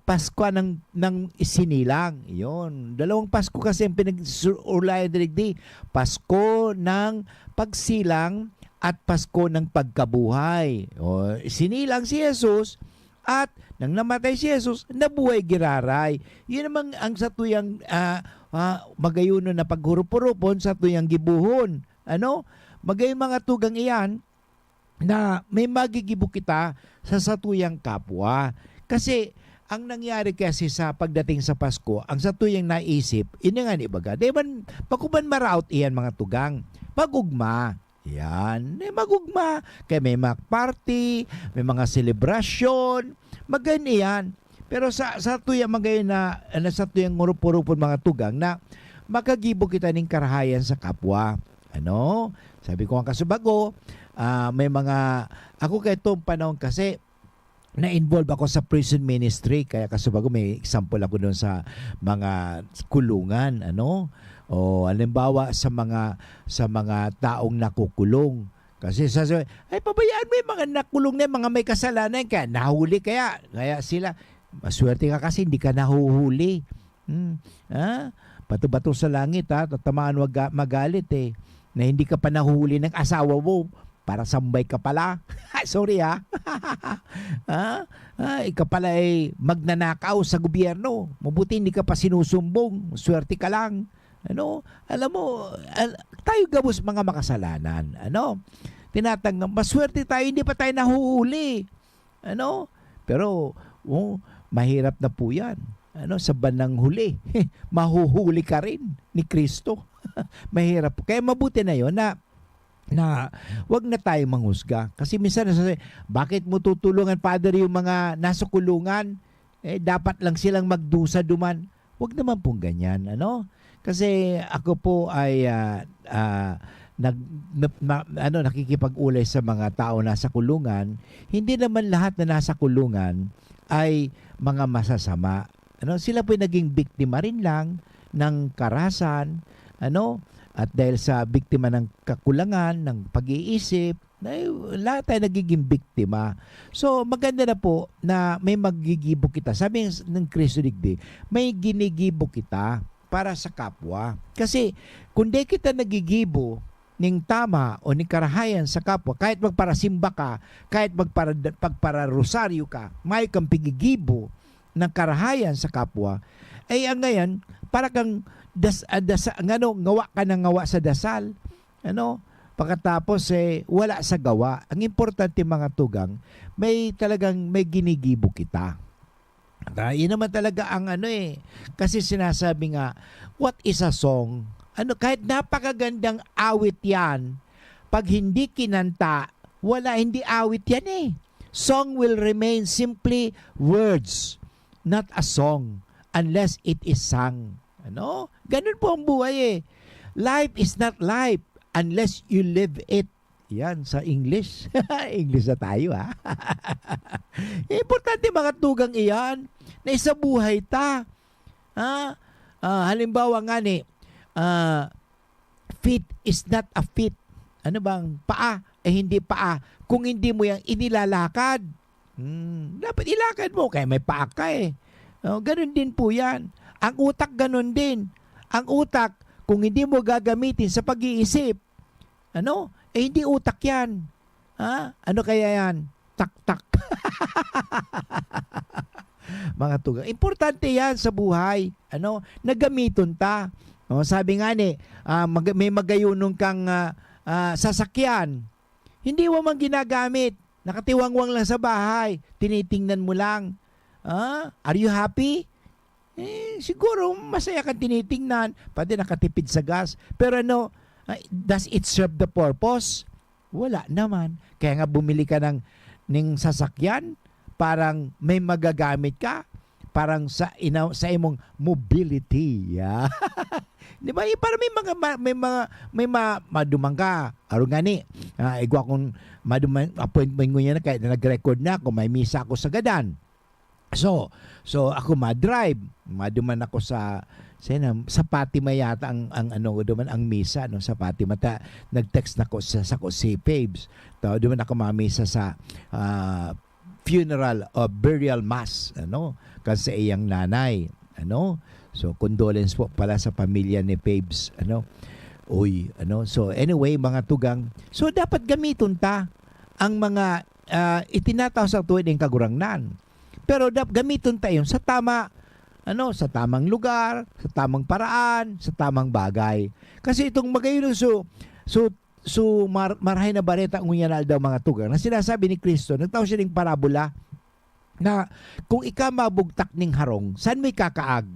Paskwa ng isinilang. Yun. Dalawang Pasko kasi ang pinag-ulayan dirigdi. Pasko ng pagsilang at Pasko ng pagkabuhay. Isinilang si Jesus at nang namatay si Jesus, nabuhay giraray. Yun namang ang satuyang magayuno na paghurupurupon sa tuyang gibuhon. Ano? Magayon mga tugang iyan na may magigibo kita sa satuyang kapwa. Kasi ang nangyari kasi sa pagdating sa Pasko, ang satuyang naisip, ini nga ni baga, diban, pakuban maraot iyan mga tugang, magugma. Yan, magugma. Kaya may mga party, may mga selebrasyon, magayon iyan. Pero sa tuyang magayon na sa tuyang ngurupurupon mga tugang na makagibo kita ng karahayan sa kapwa. Ano? Sabi ko ang kasubago, may mga, ako kaya itong panahon kasi, na-involve ako sa prison ministry, kaya kasubago may example ako doon sa mga kulungan, ano? O halimbawa sa mga taong nakukulong. Kasi sasabi, ay pabayaan mo yung mga nakulong na mga may kasalanan, kaya nahuli kaya sila, maswerte ka kasi hindi ka nahuhuli. Bato-bato sa langit tatamaan wag magalit na hindi ka pa nahuhuli ng asawa mo. Para sambay ka pala. Sorry ikaw pala ay magnanakaw sa gobyerno. Mabuti hindi ka pa sinusumbong. Swerte ka lang. Ano? Alam mo, tayo gabos mga makasalanan. Ano? Tinatanggap, maswerte tayo, hindi pa tayo nahuhuli. Ano? Pero, mahirap na po yan. Ano? Sa bandang huli. Mahuhuli ka rin ni Kristo. Mahirap. Kaya mabuti na yon na wag na tayo manghusga. Kasi minsan nasasabi, bakit mo tutulungan, Father, yung mga nasa kulungan? Dapat lang silang magdusa duman. Wag naman pong ganyan. Ano? Kasi ako po ay nakikipag-ulay sa mga tao nasa kulungan. Hindi naman lahat na nasa kulungan ay mga masasama. Ano? Sila po naging biktima rin lang ng karahasan. Ano? At dahil sa biktima ng kakulangan, ng pag-iisip, lahat tayo nagiging biktima. So, maganda na po na may magigibo kita. Sabi ng Kristo Digdi, may ginigibo kita para sa kapwa. Kasi, kung di kita nagigibo ng tama o ng karahayan sa kapwa, kahit magparasimba ka, kahit magpararosaryo ka, may kang pigigibo ng karahayan sa kapwa, ay ang ngayon, para kang ngawa ka ng ngawa sa dasal. Ano? Pagkatapos wala sa gawa. Ang importante mga tugang, may ginigibo kita. Yun naman talaga ang kasi sinasabi nga, what is a song? Kahit napakagandang awit yan, pag hindi kinanta, hindi awit yan Song will remain simply words, not a song, unless it is sung. Ano? Ganun po ang buhay Life is not life unless you live it. Yan, sa English. English na tayo Importante mga tugang iyan na isa buhay ta. Halimbawa nga feet is not a feet. Ano bang paa? Hindi paa. Kung hindi mo yan inilalakad. Dapat ilakad mo. Kaya may paa ka ganun din po yan. Ang utak ganun din. Ang utak, kung hindi mo gagamitin sa pag-iisip, hindi utak yan. Ano kaya yan? Tak-tak. Mga tugang. Importante yan sa buhay. Nagamiton ta. Sabi nga may magayunong kang sasakyan. Hindi mo man ginagamit. Nakatiwangwang lang sa bahay. Tinitingnan mo lang. Are you happy? Siguro masaya kang tinitingnan, pwede nakatipid sa gas. Pero does it serve the purpose? Wala naman. Kaya nga bumili ka ng sasakyan, parang may magagamit ka, parang sa imong mobility. Di ba? Para may madumang ka. Aron gani. Igwa kung madumang appointment ko yan, kahit nag-record na ako, may misa ako sa gadan. So ako ma-drive. Maduman ako sa Fatima yata ang duman ang misa sa Fatima. Nag-text nako sa si Pabes. Duman ako mamisa sa funeral or burial mass kasi iyang nanay. So condolence po pala sa pamilya ni Pabes. So anyway mga tugang. So dapat gamiton ta ang mga itinataw sa tuwid ng kagurangnan. Pero gamiton tayo sa tama sa tamang lugar, sa tamang paraan, sa tamang bagay. Kasi itong magayon marahay na bareta ang unyanal daw mga tugang na sinasabi ni Kristo, nagtao siya ng parabola na kung ika mabugtak ning harong, saan may kakaag?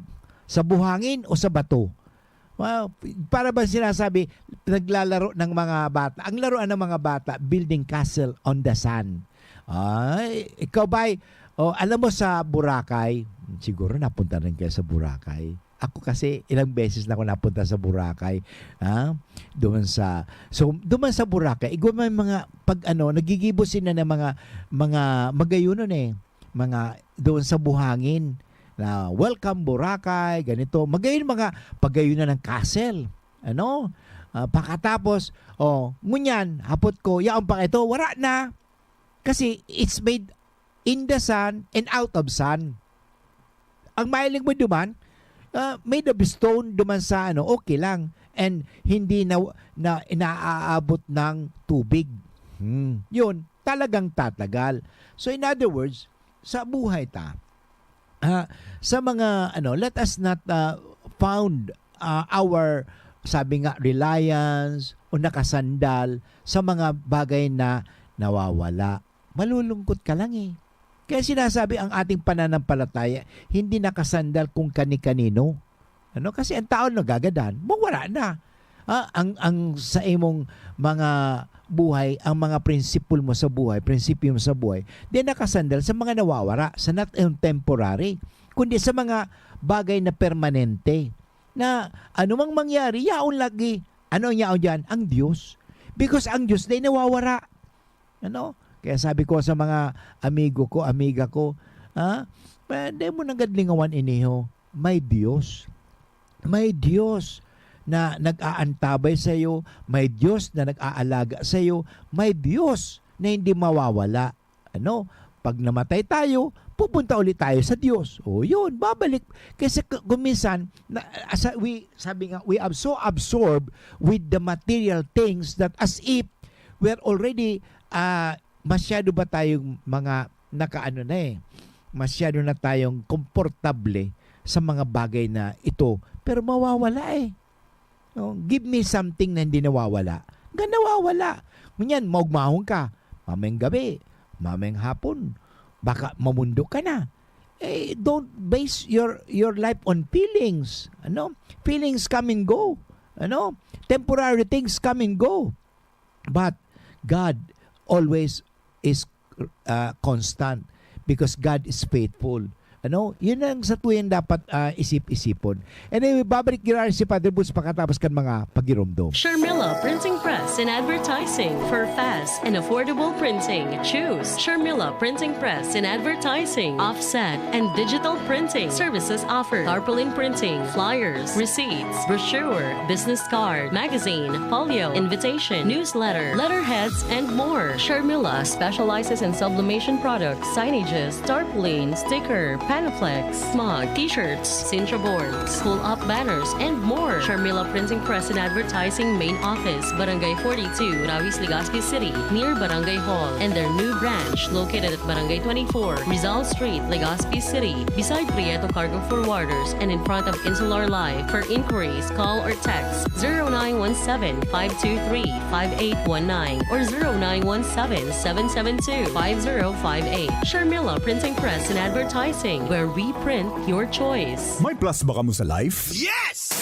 Sa buhangin o sa bato? Well, para ba sinasabi, naglalaro ng mga bata? Ang laruan ng mga bata, building castle on the sand. Ay, ikaw ba'y, alam mo sa Boracay, siguro napunta rin kayo sa Boracay. Ako kasi ilang beses na ako napunta sa Boracay. Doon sa Boracay, may mga nagigibos sila ng mga magayunon mga doon sa buhangin. Na welcome Boracay, ganito. Magayon mga pagayunan ng castle. Pakatapos, ngunyan, hapot ko, yaon pa ito, wala na. Kasi it's made in the sun and out of sun. Ang mailing mo duman, made of stone duman sa okay lang. And hindi na inaaabot ng tubig. Yun, talagang tatagal. So in other words, sa buhay sa mga let us not found our sabi nga reliance o nakasandal sa mga bagay na nawawala. Malulungkot ka lang Kaya sinasabi ang ating pananampalataya hindi nakasandal kung kani-kanino. Kasi ang tao nagagadan, mawala na. Ang sa imong mga buhay, ang mga prinsipyo mo sa buhay, di nakasandal sa mga nawawala, sa not temporary, kundi sa mga bagay na permanente. Na anumang mangyari, yaon lagi. Ano yaon dyan? Ang Diyos. Because ang Diyos di nawawala. Kaya sabi ko sa mga amiga ko, hindi mo nagadlingawan iniho, may Diyos. May Diyos na nag-aantabay sa iyo, may Diyos na nag-aalaga sa iyo, may Diyos na hindi mawawala. Pag namatay tayo, pupunta ulit tayo sa Diyos. Yun, babalik. Kasi kuminsan, we are so absorbed with the material things that as if we're already, masyado ba tayong mga masyado na tayong komportable sa mga bagay na ito, pero mawawala give me something na hindi nawawala. Nawawala. Ngunyan, maugmahon ka. Mamayang gabi, mamayang hapon, baka mamundo ka na. Don't base your life on feelings. Feelings come and go. Temporary things come and go. But God always is constant because God is faithful. Yun ang sa tuyang dapat isip-isipon. Anyway, babalik gira si Padre Boots pagkatapos kan mga pagiromdom. Sharmila Printing Press and Advertising for fast and affordable printing. Choose Sharmila Printing Press and Advertising, offset and digital printing services offered. Tarpaulin printing, flyers, receipts, brochure, business card, magazine, folio, invitation, newsletter, letterheads, and more. Sharmila specializes in sublimation products, signages, tarpaulin, sticker, Panaflex, smog, t-shirts, Sintra boards, pull-up banners, and more. Sharmila Printing Press and Advertising Main Office, Barangay 42, Rawis, Legazpi City, near Barangay Hall, and their new branch located at Barangay 24, Rizal Street, Legazpi City, beside Prieto Cargo Forwarders and in front of Insular Live. For inquiries, call or text 0917-523-5819 or 0917-772-5058. Sharmila Printing Press and Advertising, where we print your choice. May plus ba ka mo sa life? Yes!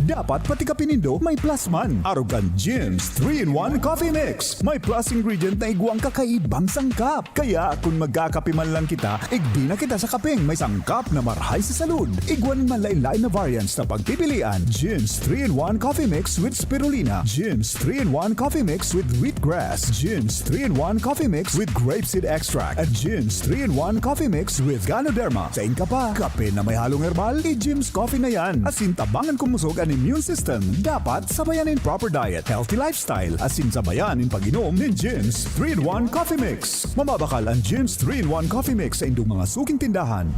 Dapat pati ka pinindo may plus man. Arugan Jim's 3-in-1 Coffee Mix. May plus ingredient na iguang kakaibang sangkap. Kaya kung magkakape man lang kita, igbi na kita sa kapeng may sangkap na marhay sa salud. Iguan man lain-lain na variants na pagpipilian. Jim's 3-in-1 Coffee Mix with Spirulina. Jim's 3-in-1 Coffee Mix with wheatgrass. Jim's 3-in-1 Coffee Mix with grapeseed extract. At Jim's 3-in-1 Coffee Mix with Ganoderma. Sa ka pa, kape na may halong herbal, i-Jim's Coffee na yan. Asin tabangan kumusog ang immune system. Dapat sabayan in proper diet, healthy lifestyle, asin sabayan in pag-inom ng Jim's 3-in-1 Coffee Mix. Mamabakal ang Jim's 3-in-1 Coffee Mix sa indong mga suking tindahan.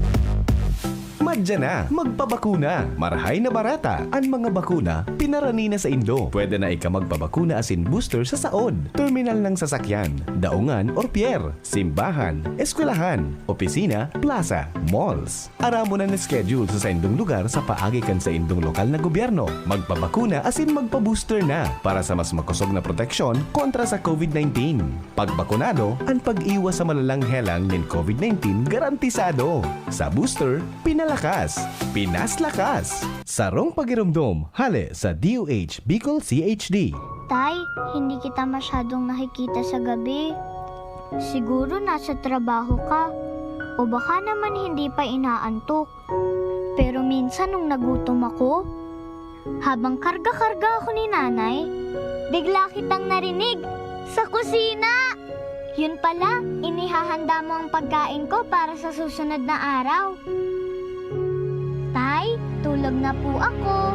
Madya na, magpabakuna. Marahay na barata. Ang mga bakuna, pinarani na sa Indo. Pwede na ika magpabakuna asin booster sa saod, terminal ng sasakyan, daungan or pier, simbahan, eskwelahan, opisina, plaza, malls. Aramo na schedule sa indong lugar sa paagikan sa indong lokal na gobyerno. Magpabakuna asin magpa-booster na para sa mas makusog na proteksyon kontra sa COVID-19. Pagbakunado, ang pag-iwas sa malalang helang ng COVID-19 garantisado. Sa booster, pinalakas, pinaslakas. Sarong pagiramdom, hale sa DOH Bicol CHD. Tay, hindi kita masyadong nakikita sa gabi. Siguro nasa trabaho ka. O baka naman hindi pa inaantok. Pero minsan nung nagutom ako, habang karga-karga ako ni nanay, bigla kitang narinig sa kusina. Yun pala, inihahanda mo ang pagkain ko para sa susunod na araw. Tay, tulog na po ako.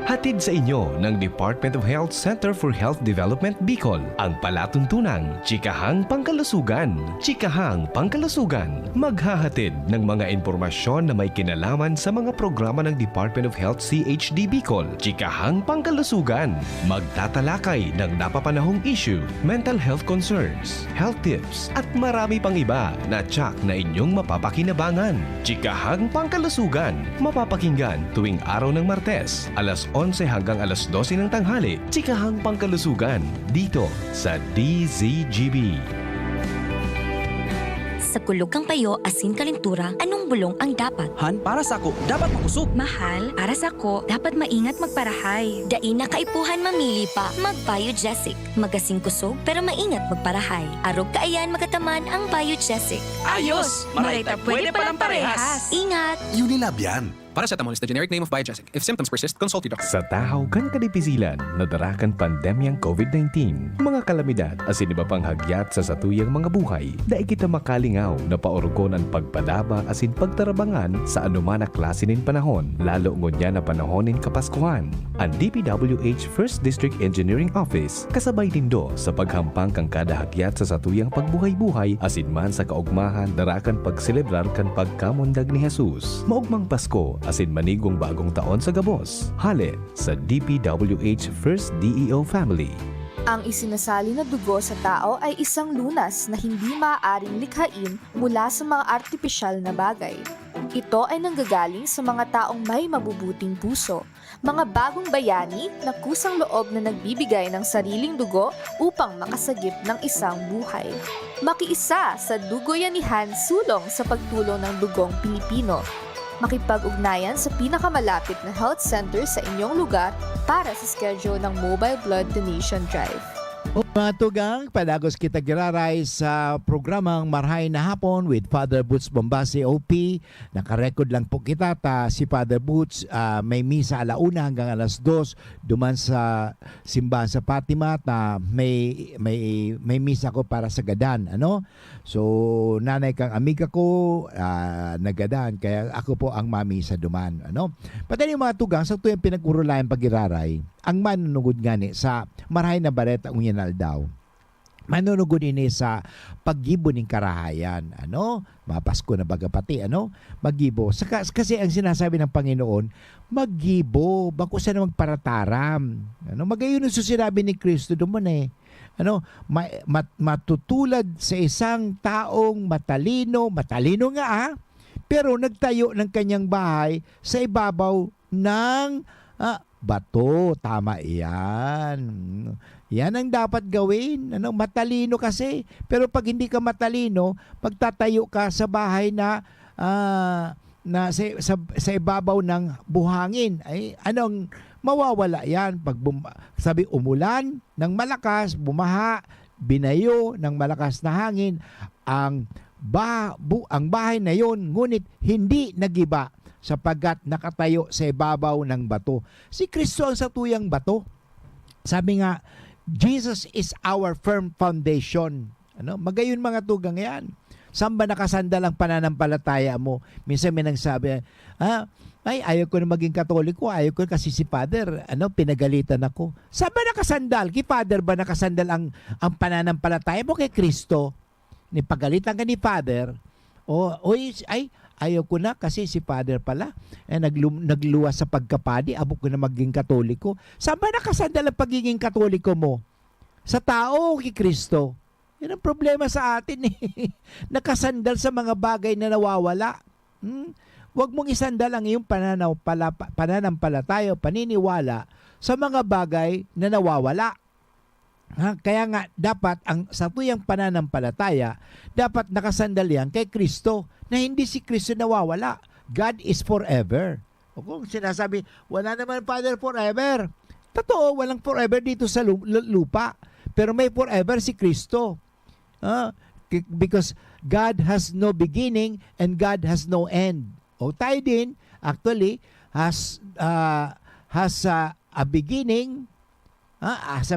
Hatid sa inyo ng Department of Health Center for Health Development Bicol ang palatuntunang Chikahang Pangkalusugan. Chikahang Pangkalusugan, maghahatid ng mga impormasyon na may kinalaman sa mga programa ng Department of Health CHD Bicol. Chikahang Pangkalusugan, magtatalakay ng napapanahong issue, mental health concerns, health tips, at marami pang iba na tsak na inyong mapapakinabangan. Chikahang Pangkalusugan, mapapakinggan tuwing araw ng Martes, alas 11 hanggang alas 12 ng tanghali, Chikahang Pangkalusugan, dito sa DZGB. Sa kulog kang payo, asin kalintura, anong bulong ang dapat? Han, para sa ako, dapat makusog. Mahal, para sa ko, dapat maingat magparahay. Dain na kaipuhan mamili pa, mag-Biogesic. Magasing kusog, pero maingat magparahay. Arog kaayan magataman ang Biogesic. Ayos! Marita, pwede palang parehas. Ingat! Unilab yan. Paracetamol is the generic name of Biogesic. If symptoms persist, consult your doctor. Sa tahaw kan kadipisilan, nadarakan pandemyang COVID-19, mga kalamidad asin iba pang hagyat sa satuyang mga buhay, dai kita makalingaw na paurugon ang pagpadaba asin pagtarabangan sa anuman na klase nin panahon, lalo ngunya na panahonin kapaskuhan. Ang DPWH 1st District Engineering Office kasabay dindo sa paghampang kang kada hagyat sa satuyang pagbuhay-buhay asin man sa kaugmahan darakan pagselebrar kan pagkamundag ni Jesus. Maugmang Pasko asin manigong bagong taon sa Gabos. Hale sa DPWH 1st DEO Family. Ang isinasali na dugo sa tao ay isang lunas na hindi maaaring likhain mula sa mga artipisyal na bagay. Ito ay nanggagaling sa mga taong may mabubuting puso, mga bagong bayani na kusang loob na nagbibigay ng sariling dugo upang makasagip ng isang buhay. Makiisa sa Dugoyanihan sulong sa pagtulong ng dugong Pilipino. Makipag-ugnayan sa pinakamalapit na health center sa inyong lugar para sa schedule ng Mobile Blood Donation Drive. O mga tugang, padagos kita giraray sa programang Marhay na Hapon with Father Boots Bombasi OP. Nakarecord lang po kita si Father Boots may misa alauna hanggang alas 2 duman sa simbahan sa Fatima na may misa ko para sa gadan, ano? So nanay kang amiga ko nagadan kaya ako po ang mami sa duman, ano? Patay mga tugang sa tuyang pinag-urulayan pagiraray ang manunugod ngani sa Marhay na Bareta Unyanal daw. Manunugod ini sa paggibo ng karahayan, ano? Mapasko na bagapati, ano? Maggibo. Kasi ang sinasabi ng Panginoon, maggibo, bako sa na magparataram. Ano? Magayon ang sinabi ni Kristo doon ano, matutulad sa isang taong matalino nga pero nagtayo ng kanyang bahay sa ibabaw ng bato. Tama yan. Yan ang dapat gawin. Ano, matalino kasi. Pero pag hindi ka matalino, magtatayo ka sa bahay na sa ibabaw ng buhangin. Ay, anong mawawala yan? Pag sabi umulan ng malakas, bumaha, binayo ng malakas na hangin, ang bahay na yon, ngunit hindi nagiba sapagkat nakatayo sa ibabaw ng bato. Si Kristo ang satuyang bato. Sabi nga, Jesus is our firm foundation. Ano? Magayon mga tugang yan. Saan ba nakasandal ang pananampalataya mo? Minsan may nagsabi, ay, ayaw ko na maging Katoliko, ayaw ko kasi si Father, pinagalitan ako. Saan ba nakasandal? Kay Father ba nakasandal ang pananampalataya mo kay Kristo? Ni pagalitan ka ni Father, ayaw ko na kasi si Father pala nagluwas sa pagkapadi, abo ko na maging Katoliko. Saan ba nakasandal ang pagiging Katoliko mo? Sa tao o kay Kristo? Yan ang problema sa atin eh. Nakasandal sa mga bagay na nawawala. Huwag mong isandal ang iyong pananampalataya o paniniwala sa mga bagay na nawawala. Kaya nga dapat ang satuyang pananampalataya dapat nakasandal yan kay Kristo, na hindi si Kristo nawawala. God is forever. O kung sinasabi, wala naman Father forever. Totoo, walang forever dito sa lupa. Pero may forever si Kristo. Because God has no beginning and God has no end. O tayo din, actually, has a beginning.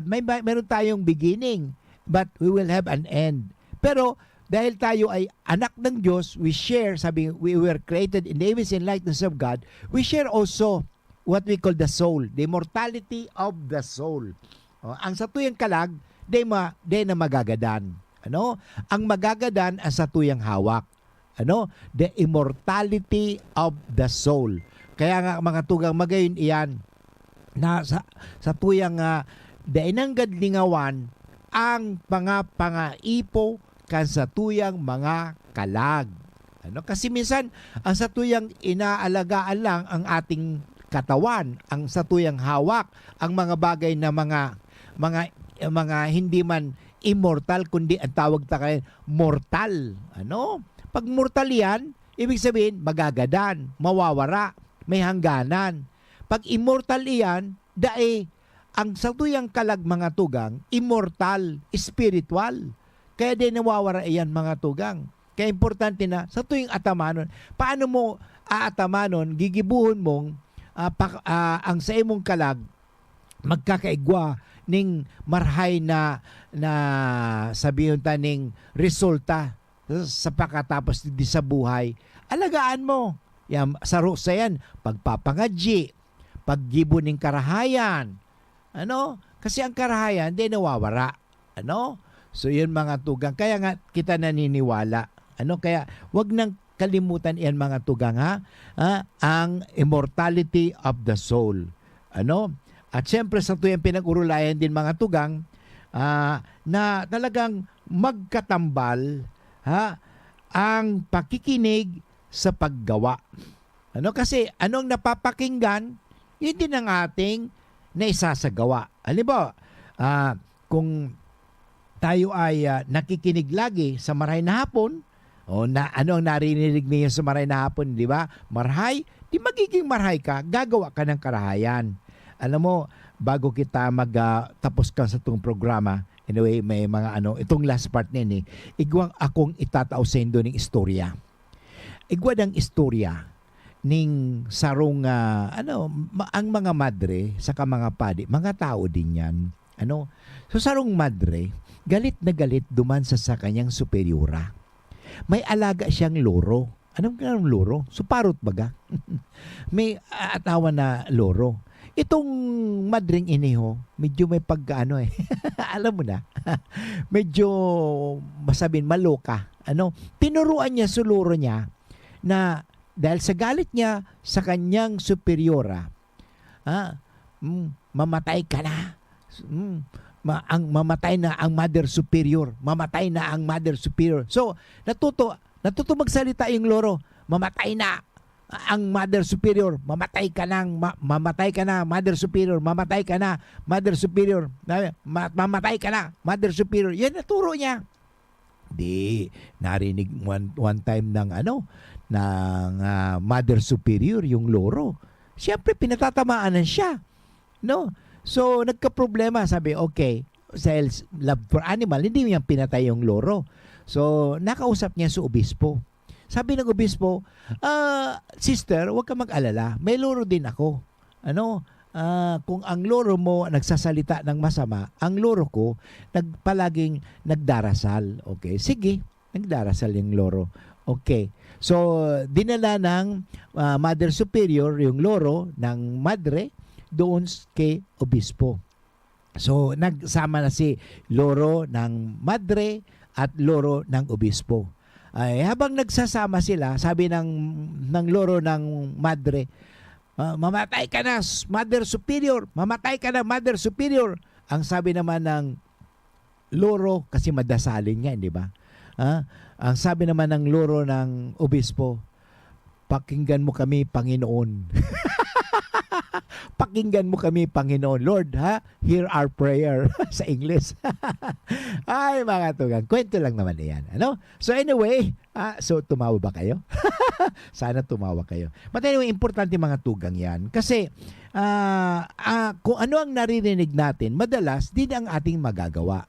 Meron tayong beginning, but we will have an end. Pero dahil tayo ay anak ng Diyos, we share, we were created in the image and likeness of God, we share also what we call the soul, the immortality of the soul. Ang satuyang kalag, di na magagadan. Ang magagadan ang satuyang hawak. The immortality of the soul. Kaya nga mga tugang magayon iyan, na sa tuyang dainanggad lingawan ang pangaipo kan sa tuyang mga kalag. Kasi minsan ang sa tuyang inaalagaan lang ang ating katawan, ang sa tuyang hawak, ang mga bagay na mga hindi man immortal kundi ang tawag tayo mortal. Pag mortal yan, ibig sabihin magagadan, mawawara, may hangganan. Pag immortal iyan, ang satuyang kalag mga tugang, immortal, spiritual. Kaya din nawawara iyan mga tugang. Kaya importante na sa tuwing atamanon, paano mo aatamanon, gigibuhon mong ang sa imong kalag, magkakaigwa ning marhay na sabihin taning resulta sa pagkatapos di sa buhay. Alagaan mo. Yan, saro sa yan, pagpapangadji, paggibo ng karahayan. Kasi ang karahayan, di nawawara. So yun mga tugang. Kaya nga kita naniniwala. Kaya wag nang kalimutan yan mga tugang ang immortality of the soul. At syempre sa tuyang pinag-urulayan din mga tugang na talagang magkatambal ang pakikinig sa paggawa. Kasi anong napapakinggan, yun din ang ating naisasagawa. Halimbawa, kung tayo ay nakikinig lagi sa maray na hapon, ano ang narinig niyo sa maray na hapon, di ba? Marhay, di magiging marhay ka, gagawa ka ng karahayan. Alam mo, bago kita tapos ka sa itong programa, anyway, may mga itong last part nini, igwang akong itatao sa indo ng istorya. Igwa ng istorya ning sarong ang mga madre saka mga padi, mga tao din yan. So sarong madre, galit na galit duman sa kanyang superiora. May alaga siyang loro. Anong loro? Suparot baga. May atawa na loro. Itong madring iniho, medyo may pagkaano alam mo na. Medyo masabing maloka. Tinuruan niya sa loro niya na dahil sa galit niya sa kanyang superiora, mamatay ka na. Mamatay na ang mother superior. Mamatay na ang mother superior. So, natuto magsalita yung loro. Mamatay na ang mother superior. Mamatay ka na, mother superior. Mamatay ka na, mother superior. Mamatay ka na, mother superior. Yan naturo niya. Di, narinig one time ng mother superior yung loro. Siyempre, pinatatamaan siya. So, nagka-problema. Sabi, okay, sa love for animal, hindi niya pinatay yung loro. So, nakausap niya sa obispo. Sabi ng obispo, sister, huwag ka mag-alala. May loro din ako. Kung ang loro mo nagsasalita ng masama, ang loro ko palaging nagdarasal. Okay, sige, nagdarasal yung loro. Okay, so dinala ng mother superior yung loro ng madre doon kay obispo. So nagsama na si loro ng madre at loro ng obispo. Ay, habang nagsasama sila, sabi ng loro ng madre, mamatay ka na, Mother Superior! Mamatay ka na, Mother Superior! Ang sabi naman ng loro, kasi madasalin yan, di ba? Ang sabi naman ng loro ng obispo, pakinggan mo kami, Panginoon. Pakinggan mo kami, Panginoon. Lord, hear our prayer. Sa English. Ay, mga tugang. Kwento lang naman yan. Ano? So anyway, so tumawa ba kayo? Sana tumawa kayo. But anyway, importante mga tugang yan. Kasi, kung ano ang naririnig natin, madalas, din ang ating magagawa.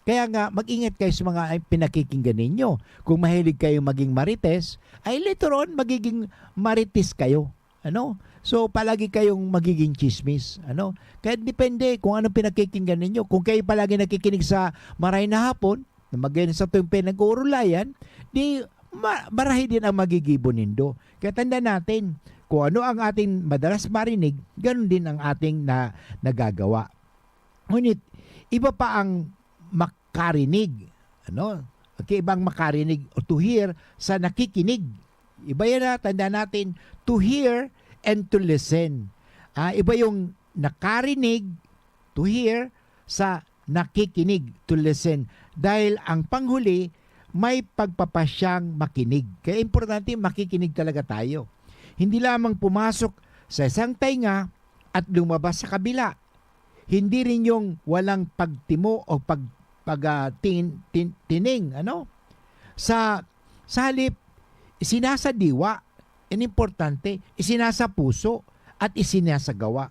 Kaya nga, mag-ingat kayo sa mga pinakikinggan ninyo. Kung mahilig kayo maging marites, ay later on, magiging marites kayo. Ano? So, palagi kayong magiging chismis. Ano? Kaya depende kung anong pinakikinggan ninyo. Kung kayo palagi nakikinig sa Maray na Hapon, na magayon sa tuwing pinag-uurulayan, di marahi din ang magigibo nindo. Kaya tanda natin, kung ano ang ating madalas marinig, ganun din ang ating nagagawa. Ngunit, iba pa ang makarinig. Ano? Okay, ibang makarinig o to hear sa nakikinig. Iba yan na, tanda natin, to hear and to listen. Iba yung nakarinig, to hear, sa nakikinig, to listen. Dahil ang panghuli, may pagpapasyang makinig. Kaya importante, makikinig talaga tayo. Hindi lamang pumasok sa isang tainga at lumabas sa kabila. Hindi rin yung walang pagtimo o tining. Ano? Sa halip, isinasadiwa. Ang importante, isinasa puso at isinasagawa.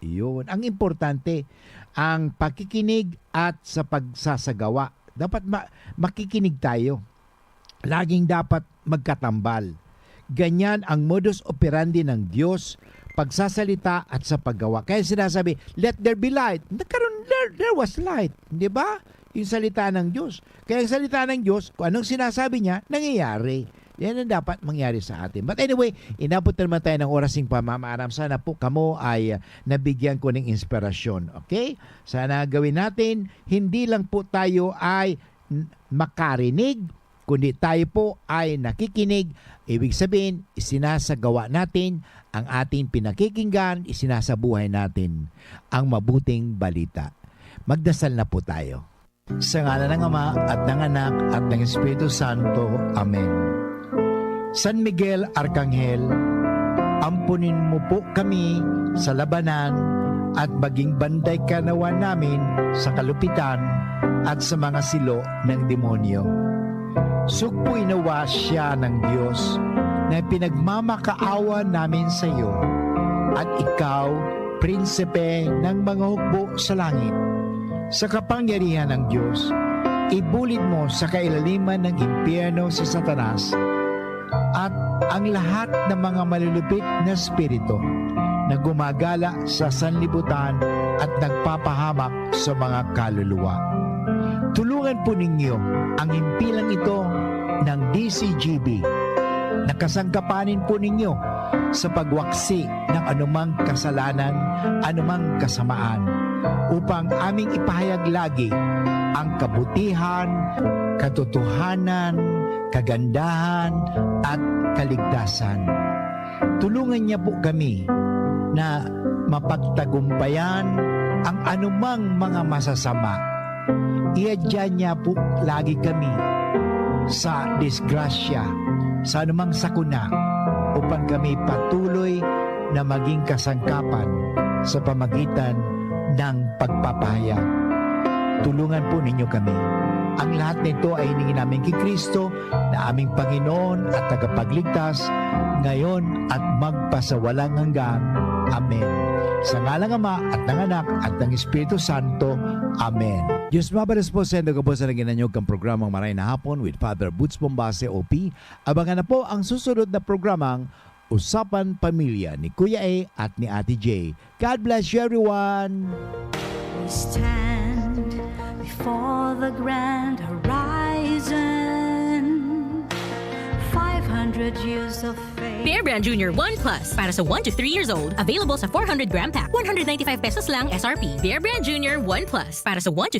Iyon. Ang importante, ang pakikinig at sa pagsasagawa. Dapat makikinig tayo. Laging dapat magkatambal. Ganyan ang modus operandi ng Diyos, pagsasalita at sa paggawa. Kaya sinasabi, let there be light. Nagkaroon, there was light. Di ba? Yung salita ng Diyos. Kaya ang salita ng Diyos, kung anong sinasabi niya, nangyayari. Yan ang dapat mangyari sa atin. But anyway, inabot naman tayo ng orasing pamamaaram. Sana po kamo ay nabigyan ko ng inspirasyon. Okay? Sana gawin natin, hindi lang po tayo ay makarinig, kundi tayo po ay nakikinig. Ibig sabihin, isinasagawa natin ang ating pinakikinggan, isinasabuhay natin ang mabuting balita. Magdasal na po tayo. Sa ngalan ng Ama at ng Anak at ng Espiritu Santo. Amen. San Miguel Arcangel, ampunin mo po kami sa labanan at maging banday ka nawa namin sa kalupitan at sa mga silo ng demonyo. Sugpuin nawa siya ng Diyos na pinagmamakaawa namin sa iyo at ikaw, prinsipe ng mga hukbo sa langit. Sa kapangyarihan ng Diyos, ibulid mo sa kailaliman ng impyerno si Satanas at ang lahat ng mga malulupit na spirito na gumagala sa sanlibutan at nagpapahamak sa mga kaluluwa. Tulungan po ninyo ang himpilang ito ng DCGB. Nakasangkapanin po ninyo sa pagwaksi ng anumang kasalanan, anumang kasamaan, upang aming ipahayag lagi ang kabutihan, katotohanan, kagandahan, at kaligtasan. Tulungan niya po kami na mapagtagumpayan ang anumang mga masasama. Iadya niya po lagi kami sa disgrasya, sa anumang sakuna, upang kami patuloy na maging kasangkapan sa pamagitan ng pagpapahayag. Tulungan po ninyo kami. Ang lahat nito ay hiningi namin kay Kristo na aming Panginoon at tagapagligtas ngayon at magpasawalang hanggan. Amen. Sa ngalang Ama at ng Anak at ng Espiritu Santo. Amen. Diyos mabalas po sa endo ko po sa naginanyog kang programang Maray na Hapon with Father Boots Bombase OP. Abangan na po ang susunod na programang Usapan Pamilya ni Kuya A at ni Ate J. God bless you everyone! We stand before the grand horizon, 500 years of faith. Bear Brand Junior 1 Plus para sa 1 to 3 years old. Available sa 400 gram pack. 195 pesos lang SRP. Bear Brand Junior 1 Plus para sa 1 to